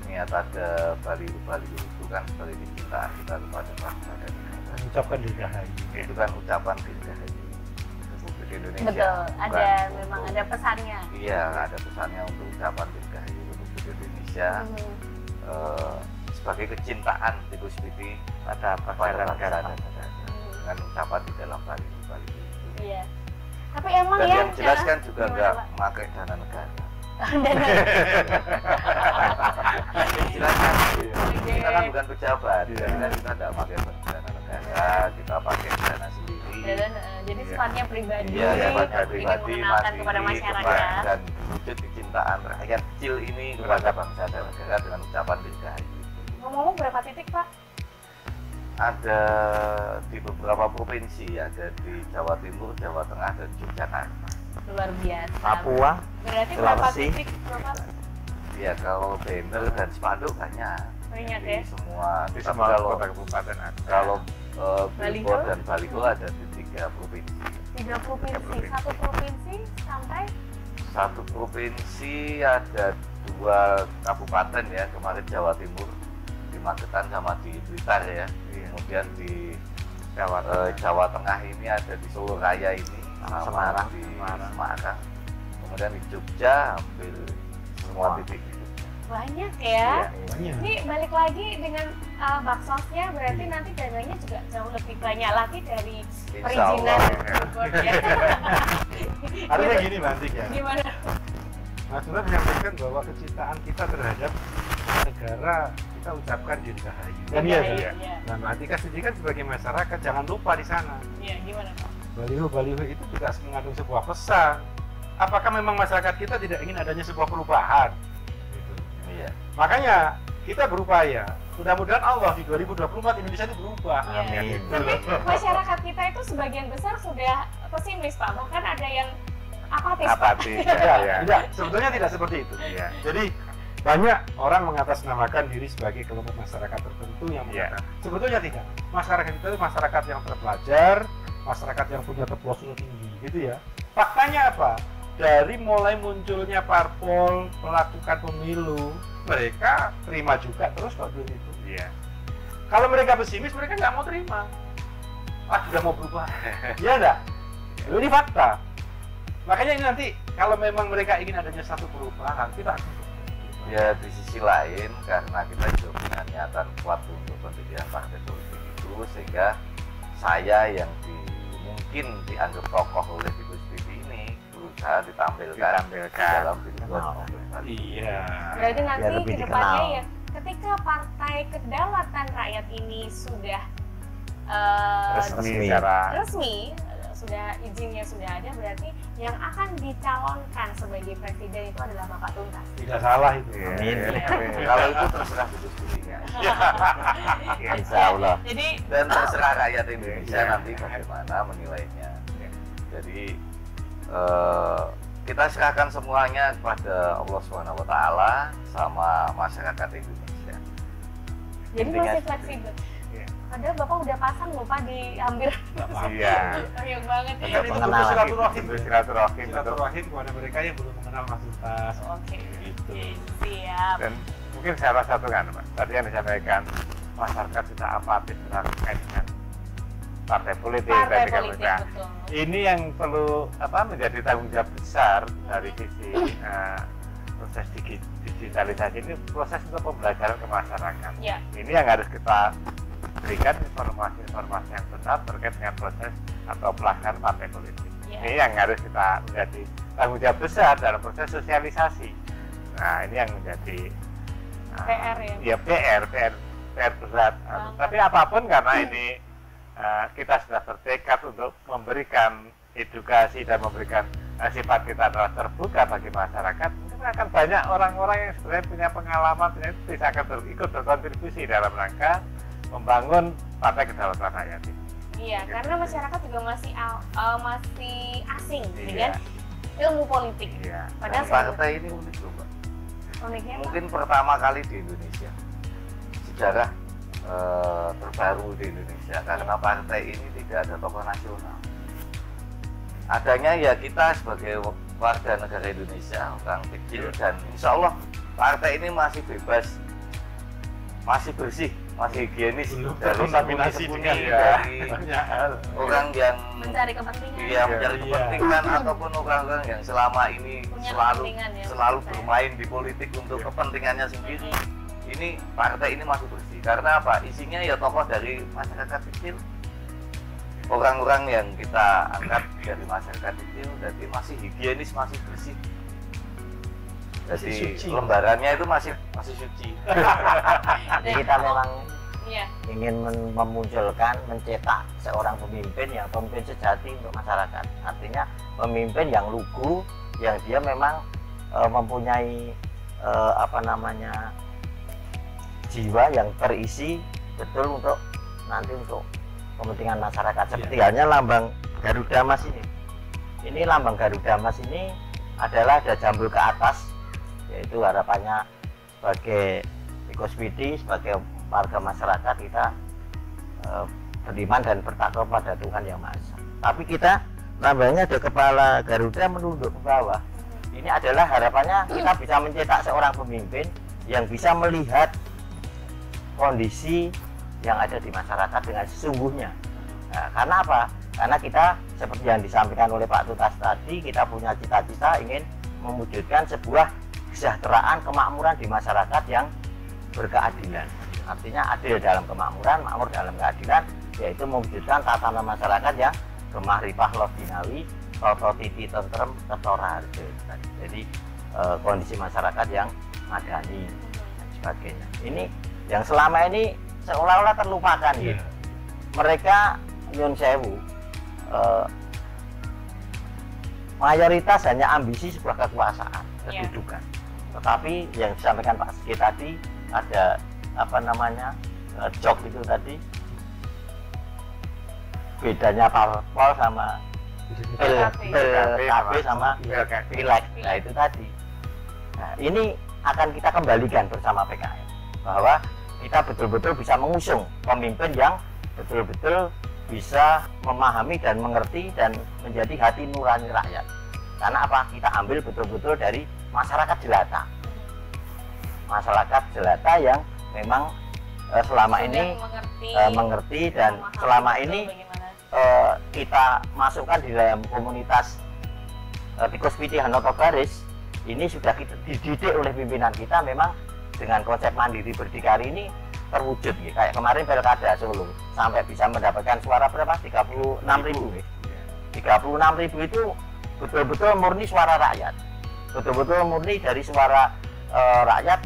niat ada baliho-baliho itu kan sebagai cinta kita kepada bangsa dan negara. Mengucapkan dirgahayu. Itu kan ucapan dirgahayu Republik Indonesia. Betul, ada Bukan memang untuk- ada pesannya. Iya, ada pesannya untuk ucapan dirgahayu Republik Indonesia sebagai kecintaan Tikus Pipi pada bangsa dan negara. dengan ucapan di dalam baliho-baliho itu. Iya. Tapi emang Dan ya yang jelas kan juga gimana, nggak Pak? memakai dana negara. Dana. Yang jelas kan kita kan Oke. bukan pejabat, jadi kan kita nggak pakai dana negara, kita pakai dana sendiri. Jadi sifatnya pribadi, Iya, sifat ingin pribadi, mengenalkan kepada mandiri, masyarakat. dan wujud kecintaan rakyat kecil ini kepada bangsa dan negara dengan ucapan dirgahayu. Ngomong-ngomong berapa titik Pak? Ada di beberapa provinsi, ada di Jawa Timur, Jawa Tengah, dan Yogyakarta. Luar biasa. Papua, Berarti berapa Sulawesi. titik Bapak? Ya kalau banner dan spanduk banyak Banyak di ya. semua. Di Tapi semua kalau kota kabupaten ada. kalau Baliho? billboard dan baliho ada di 3 provinsi. 3 provinsi. Satu provinsi sampai Satu provinsi ada 2 kabupaten ya, kemarin Jawa Timur di Magetan sama di Blitar ya. Kemudian di Jawa Tengah ini ada di Solo Raya ini, sama Semarang. di Semarang. Kemudian di Jogja hampir semua titik di Jogja. banyak ya. banyak. Ini balik lagi dengan baksosnya, berarti nanti dananya juga jauh lebih banyak lagi dari Insya perizinan Allah. billboard ya. Artinya gini Mbak Antik ya, Gimana? Mas Tuntas menyampaikan bahwa kecintaan kita terhadap negara kita ucapkan dirgahayu. Dan iya, Iya, ya. iya. Dan Mbak Antika sendiri kan sebagai masyarakat jangan lupa di sana Iya, gimana Pak? baliho-baliho itu juga mengandung sebuah pesan. Apakah memang masyarakat kita tidak ingin adanya sebuah perubahan? Gitu. Iya. Makanya kita berupaya. Mudah-mudahan Allah di 2024 Indonesia itu berubah. Iya. Amin. Tapi masyarakat kita itu sebagian besar sudah pesimis Pak, bahkan ada yang apatis Pak. Apatis. Tidak, sebetulnya tidak seperti itu. Iya. Jadi banyak orang mengatasnamakan diri sebagai kelompok masyarakat tertentu yang mengatakan sebetulnya tidak. Masyarakat itu masyarakat yang terpelajar, masyarakat yang punya kepuasan tinggi, gitu ya. Faktanya apa? Dari mulai munculnya parpol melakukan pemilu, mereka terima juga terus kok duit itu. Iya. Kalau mereka pesimis, mereka nggak mau terima. Sudah mau berubah. Iya enggak? Ini fakta. Makanya ini nanti kalau memang mereka ingin adanya satu perubahan, kita akan Ya di sisi lain karena kita juga punya niatan kuat untuk pendirian partai politik itu, sehingga saya yang mungkin dianggap tokoh oleh Tikus Pipi ini berusaha ditampilkan dalam billboard maupun baliho. Iya. Berarti nanti Biar lebih ke depannya dikenal. ya, ketika Partai Kedaulatan Rakyat ini sudah Resmi secara resmi, sudah izinnya sudah ada, berarti yang akan dicalonkan sebagai presiden itu adalah Bapak Tuntas. Tidak salah itu. Amin. Kalau itu terserah Tikus Pipi ya. Insya Allah. Jadi Dan terserah rakyat Indonesia nanti bagaimana menilainya. Jadi kita serahkan semuanya kepada Allah Subhanahu wa taala sama masyarakat Indonesia. Jadi Intinya masih seperti fleksibel. Iya. Padahal Bapak udah pasang loh Pak di hampir. Iya. Banyak banget ya. Kan itu pengenalan. bentuk silaturahim. Silaturahim. Silaturahim kepada mereka yang belum mengenal Mas Tuntas. Oke. Gitu. Siap. Dan mungkin salah satu kan, Pak, tadi yang disampaikan masyarakat sudah apatis terkait dengan partai politik. Partai ketika politik mereka. betul. Ini yang perlu menjadi tanggung jawab besar dari sisi proses digitalisasi ini, proses untuk pembelajaran ke masyarakat. Ya. Ini yang harus kita berikan informasi-informasi yang benar terkait dengan proses atau pelaksanaan partai politik. Ya. Ini yang harus kita menjadi tanggung jawab besar dalam proses sosialisasi. Nah, ini yang menjadi PR ya. Ya PR berat. Tapi apapun karena ini kita sudah bertekad untuk memberikan edukasi dan memberikan sifat kita adalah terbuka bagi masyarakat, mungkin akan banyak orang-orang yang sebenarnya punya pengalaman bisa akan ikut berkontribusi dalam rangka membangun partai kedaulatan rakyat ini. Iya, Gitu. karena masyarakat juga masih asing Iya. dengan ilmu politik. Iya. Padahal Dan partai ini unik loh, Mbak. Uniknya Pak? Mungkin pertama kali di Indonesia, sejarah terbaru di Indonesia, karena partai ini tidak ada tokoh nasional. Adanya ya kita sebagai warga negara Indonesia, orang kecil, dan insya Allah partai ini masih bebas, masih bersih, masih higienis Belum dari terkontaminasi sepuni-sepuni, dengan dari banyak hal. orang yang Mencari kepentingan. iya mencari Iya. kepentingan ataupun orang-orang yang selama ini Punya selalu kepentingan ya, selalu menurut saya. bermain di politik untuk Iya. kepentingannya sendiri. Ini partai ini masih bersih karena apa? Isinya ya tokoh dari masyarakat kecil, orang-orang yang kita angkat dari masyarakat kecil, jadi masih higienis, masih bersih. Jadi suci. lembarannya itu masih suci. Dan Kita memang Iya. ingin memunculkan, mencetak seorang pemimpin yang pemimpin sejati untuk masyarakat. Artinya pemimpin yang lugu, yang dia memang mempunyai jiwa yang terisi betul untuk nanti untuk kepentingan masyarakat. Seperti halnya lambang Garuda Mas ini. Ini lambang Garuda Mas ini adalah ada jambul ke atas, yaitu harapannya sebagai Ikospidi, sebagai warga masyarakat kita beriman dan bertakwa pada Tuhan Yang Maha Esa. Tapi kita lambangnya ada kepala Garuda menunduk ke bawah. Ini adalah harapannya kita bisa mencetak seorang pemimpin yang bisa melihat kondisi yang ada di masyarakat dengan sesungguhnya. Nah, karena apa? Karena kita seperti yang disampaikan oleh Pak Tuntas tadi, kita punya cita-cita ingin mewujudkan sebuah kesejahteraan, kemakmuran di masyarakat yang berkeadilan. Artinya adil dalam kemakmuran, makmur dalam keadilan, yaitu mewujudkan tatanan masyarakat yang gemah ripah lodinawi, toto titi tentrem, ketora harjo. Jadi kondisi masyarakat yang madani dan sebagainya. Ini yang selama ini seolah-olah terlupakan gitu. Mereka nyun sewu, mayoritas hanya ambisi sebuah kekuasaan, kedudukan. Tetapi yang disampaikan Pak Sigi tadi ada jok itu tadi, bedanya parpol sama PKB sama pileg. Nah itu tadi. Nah ini akan kita kembalikan bersama PKS bahwa kita betul-betul bisa mengusung pemimpin yang betul-betul bisa memahami dan mengerti dan menjadi hati nurani rakyat. Karena apa? Kita ambil betul-betul dari masyarakat jelata. Masyarakat jelata yang memang selama ini mengerti dan selama ini kita masukkan di dalam komunitas Ikospidi Hanoto Baris. Ini sudah kita dididik oleh pimpinan kita memang dengan konsep mandiri berdikari ini terwujud gitu. Kayak kemarin Pilkada Solo sampai bisa mendapatkan suara berapa? 36.000 gitu. 36.000 itu betul-betul murni suara rakyat, betul-betul murni dari suara rakyat,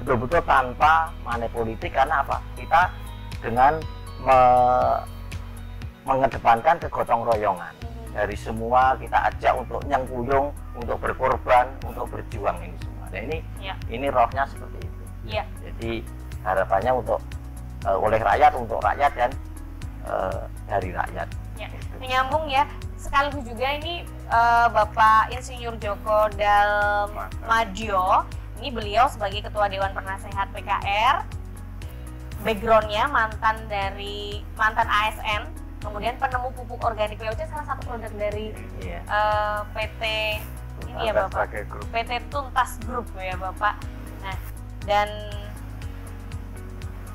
betul-betul tanpa money politik. Karena apa? Kita dengan mengedepankan kegotong royongan dari semua, kita ajak untuk nyengkuyung, untuk berkorban, untuk berjuang ini semua. Nah ini rohnya seperti itu. Ya. Jadi harapannya untuk oleh rakyat, untuk rakyat dan dari rakyat. Ya. Menyambung ya, sekaligus juga ini Bapak Insinyur Djoko Darmadio. Ini beliau sebagai Ketua Dewan Penasehat PKR. Backgroundnya mantan ASN, kemudian penemu pupuk organik POC, salah satu produk dari PT ini ya Bapak, PT Tuntas Group ya Bapak. Nah, dan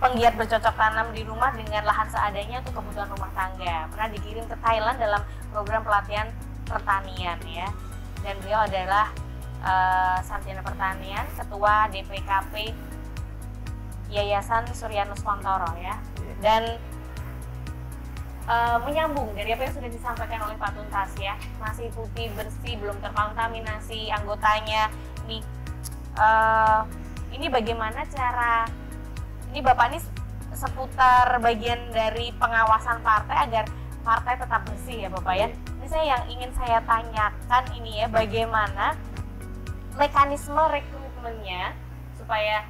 penggiat bercocok tanam di rumah dengan lahan seadanya untuk kebutuhan rumah tangga. Pernah dikirim ke Thailand dalam program pelatihan pertanian ya. Dan beliau adalah Sarjana Pertanian, Ketua DPKP Yayasan Suryanus Kontoro ya. Dan menyambung dari apa yang sudah disampaikan oleh Pak Tuntas ya, masih putih bersih, belum terkontaminasi anggotanya. Ini bagaimana cara ini Bapak ini seputar bagian dari pengawasan partai agar partai tetap bersih ya Bapak ya. Ini yang ingin saya tanyakan ini ya, bagaimana mekanisme rekrutmennya supaya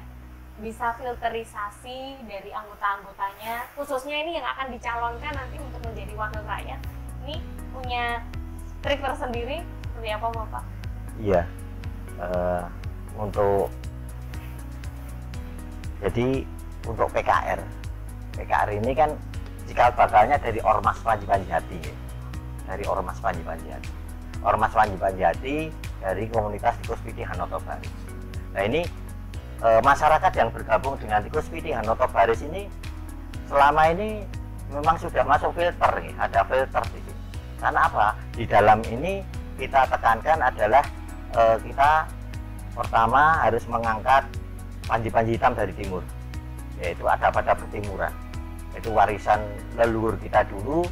bisa filterisasi dari anggota-anggotanya, khususnya ini yang akan dicalonkan nanti untuk menjadi wakil rakyat. Ini punya trik tersendiri seperti apa Bapak? Iya, untuk PKR ini kan cikal bakalnya dari Ormas Panji Panjati ya. Dari Ormas Panji Panjati. Ormas Panji Panjati dari komunitas Tikus Piti Hanoto Baris. Nah ini masyarakat yang bergabung dengan Tikus Piti Hanoto Baris ini selama ini memang sudah masuk filter nih, ada filter di sini. Karena apa? Di dalam ini kita tekankan adalah kita pertama harus mengangkat panji-panji hitam dari timur, yaitu ada pada pertimuran. Itu warisan leluhur kita dulu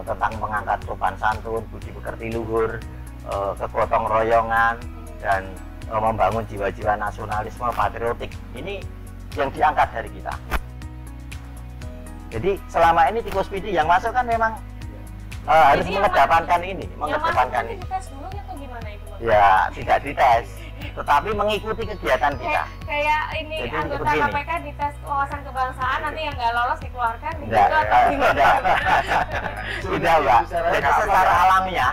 tentang mengangkat sopan santun, budi pekerti luhur, kegotong royongan, dan membangun jiwa-jiwa nasionalisme patriotik. Ini yang diangkat dari kita. Jadi selama ini Tikus Piti yang masuk kan memang harus mengedepankan ini, mengedepankan ini. Dites dulu atau gimana itu Bapak? Ya tidak dites, tetapi mengikuti kegiatan kita. Kayak ini jadi anggota begini. KPK dites wawasan kebangsaan, nanti yang nggak lolos dikeluarkan. Tidak, sudah Mbak. Jadi secara alamiah.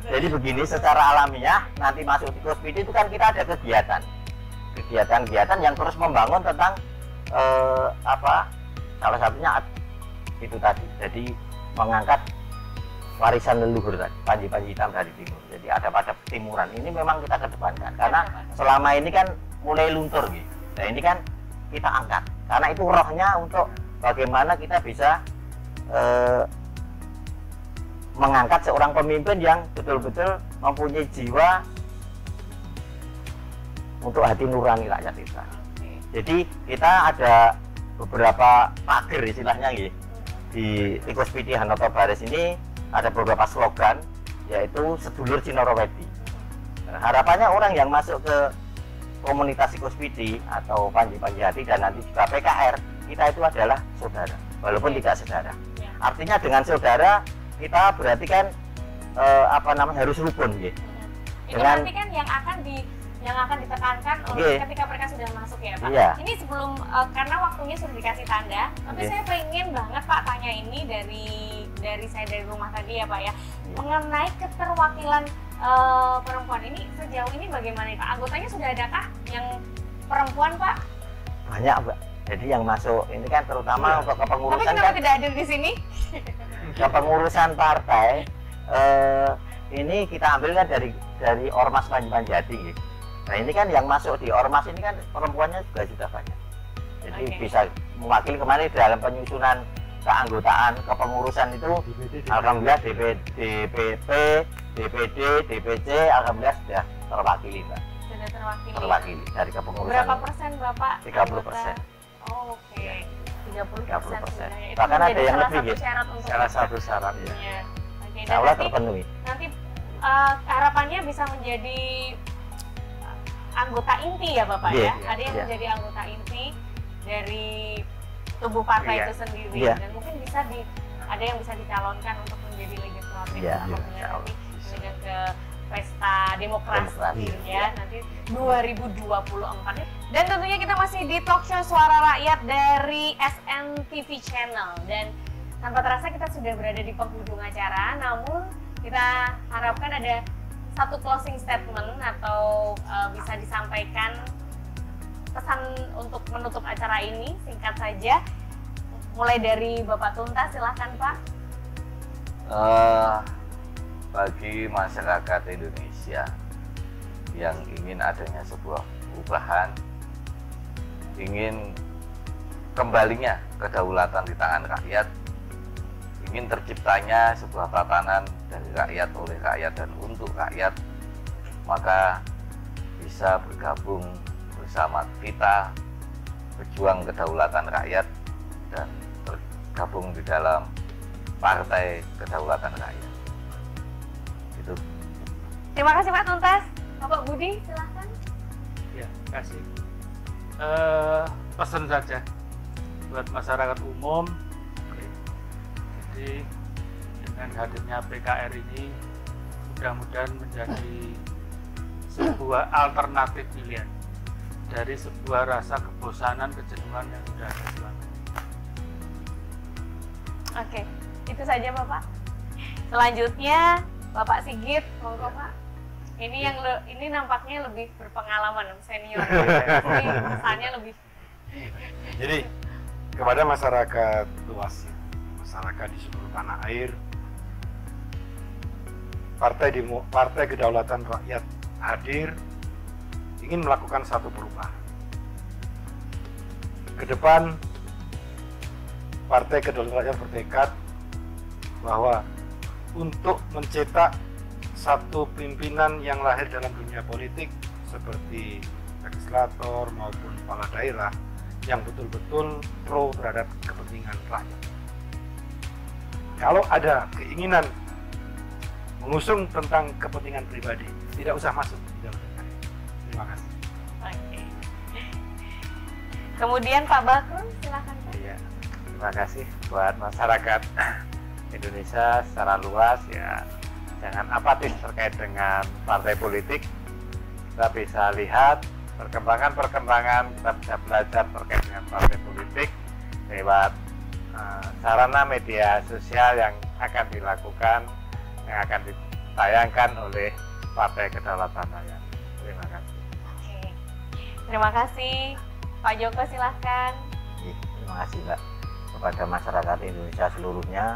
Jadi begini, secara alamiah nanti masuk Tikus Piti itu kan kita ada kegiatan yang terus membangun tentang salah satunya itu tadi. Jadi mengangkat warisan leluhur tadi, panji-panji hitam dari timur. Jadi ada pada timuran ini memang kita kedepankan karena selama ini kan mulai luntur gitu. Nah ini kan kita angkat karena itu rohnya untuk bagaimana kita bisa mengangkat seorang pemimpin yang betul-betul mempunyai jiwa untuk hati nurani rakyat kita. Jadi kita ada beberapa pagar istilahnya gitu. Di Tikus Piti Hanoto Baris ini ada beberapa slogan, yaitu sedulur Cinorowedi. Harapannya orang yang masuk ke komunitas Tikus Piti atau Panji Panjati dan nanti juga PKR, kita itu adalah saudara, walaupun tidak saudara. Artinya dengan saudara kita berarti kan harus rukun gitu. Itu nanti kan yang akan ditekankan oleh ketika mereka sudah masuk ya Pak. Iya. Ini sebelum karena waktunya sudah dikasih tanda, tapi saya pengen banget Pak tanya ini dari rumah tadi ya Pak ya, mengenai keterwakilan perempuan ini sejauh ini bagaimana Pak? Anggotanya sudah adakah yang perempuan Pak? Banyak Mbak. Jadi yang masuk ini kan terutama untuk kepengurusan. Tapi kenapa tidak hadir di sini? Kepengurusan partai ini kita ambil kan dari Ormas Panji Panjati gitu. Nah ini kan yang masuk di Ormas ini kan perempuannya juga sudah banyak. Jadi bisa mewakili kemarin dalam penyusunan keanggotaan kepengurusan itu alhamdulillah DPP, DPD, DPC alhamdulillah sudah terwakili Mbak. Sudah terwakili dari kepengurusan. Berapa persen Bapak? 30%. Oh, oke. 30%. Bahkan ada yang lebih gitu. Salah satu syarat ya. Iya. Oke, Insya Allah terpenuhi. Nanti harapannya bisa menjadi anggota inti ya Bapak ya. Ada yang menjadi anggota inti dari tubuh partai itu sendiri dan mungkin bisa ada yang bisa dicalonkan untuk menjadi legislatif nanti dengan ke pesta demokrasi ya nanti 2024. Dan tentunya kita masih di talk show Suara Rakyat dari SNTV Channel dan tanpa terasa kita sudah berada di penghujung acara, namun kita harapkan ada satu closing statement atau bisa disampaikan pesan untuk menutup acara ini, singkat saja. Mulai dari Bapak Tuntas, silahkan Pak. Bagi masyarakat Indonesia yang ingin adanya sebuah perubahan, ingin kembalinya kedaulatan di tangan rakyat, ingin terciptanya sebuah tatanan dari rakyat, oleh rakyat, dan untuk rakyat, maka bisa bergabung bersama kita, berjuang kedaulatan rakyat, dan tergabung di dalam Partai Kedaulatan Rakyat. Itu. Terima kasih Pak Tuntas. Bapak Budi, silahkan. Ya, kasih. Pesan saja buat masyarakat umum. Jadi dengan hadirnya PKR ini mudah-mudahan menjadi sebuah alternatif pilihan dari sebuah rasa kebosanan, kejenuhan yang sudah ada selama ini. Oke, itu saja Bapak. Selanjutnya Bapak Sigit, monggo Pak. Ini yang ini nampaknya lebih berpengalaman, senior. Jadi pesannya lebih. Jadi kepada masyarakat luas, masyarakat di seluruh tanah air, Partai Kedaulatan Rakyat hadir ingin melakukan satu perubahan. Ke depan Partai Kedaulatan Rakyat bertekad bahwa untuk mencetak satu pimpinan yang lahir dalam dunia politik seperti legislator maupun kepala daerah yang betul-betul pro terhadap kepentingan rakyat. Kalau ada keinginan mengusung tentang kepentingan pribadi, tidak usah masuk di dalam PKR. Terima kasih. Oke. Kemudian Pak Bakun, silakan Pak. Iya, terima kasih buat masyarakat Indonesia secara luas ya. Jangan apatis terkait dengan partai politik. Kita bisa lihat perkembangan-perkembangan, kita bisa belajar terkait dengan partai politik lewat sarana media sosial yang akan dilakukan, yang akan ditayangkan oleh Partai Kedaulatan Rakyat. Terima kasih. Oke. Terima kasih. Pak Joko silahkan. Terima kasih Mbak. Kepada masyarakat Indonesia seluruhnya,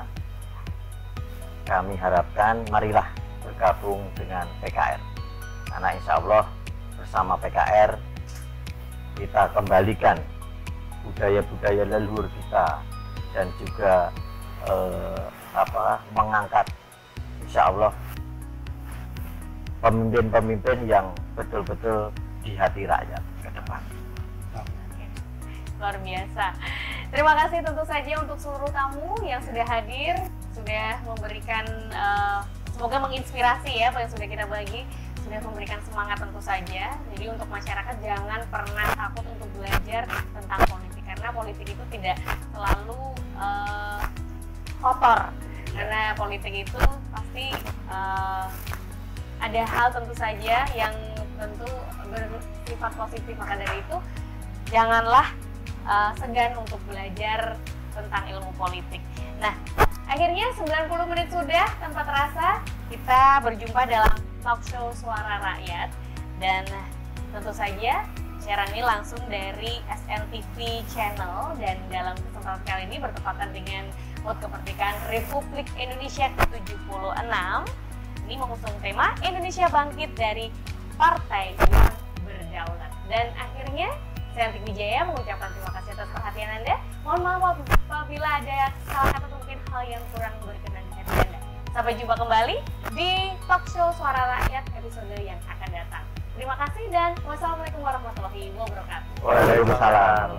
kami harapkan marilah bergabung dengan PKR, karena insya Allah bersama PKR kita kembalikan budaya-budaya leluhur kita dan juga mengangkat insya Allah pemimpin-pemimpin yang betul-betul di hati rakyat ke depan. Luar biasa. Terima kasih tentu saja untuk seluruh tamu yang sudah hadir, sudah memberikan, semoga menginspirasi ya apa yang sudah kita bagi, sudah memberikan semangat tentu saja. Jadi untuk masyarakat jangan pernah takut untuk belajar tentang politik, karena politik itu tidak selalu kotor, karena politik itu pasti ada hal tentu saja yang tentu bersifat positif. Maka dari itu janganlah segan untuk belajar tentang ilmu politik. Nah, akhirnya 90 menit sudah tanpa terasa kita berjumpa dalam talk show Suara Rakyat, dan tentu saja siaran ini langsung dari SNTV Channel, dan dalam kesempatan kali ini bertepatan dengan HUT Kemerdekaan Republik Indonesia ke-76. Ini mengusung tema Indonesia Bangkit dari Partai yang Berdaulat. Dan akhirnya saya Antik Wijaya mengucapkan terima kasih atas perhatian Anda. Mohon maaf apabila ada salah kata atau mungkin hal yang kurang berkenan di hati Anda. Sampai jumpa kembali di talk show Suara Rakyat episode yang akan datang. Terima kasih dan wassalamualaikum warahmatullahi wabarakatuh. Waalaikumsalam.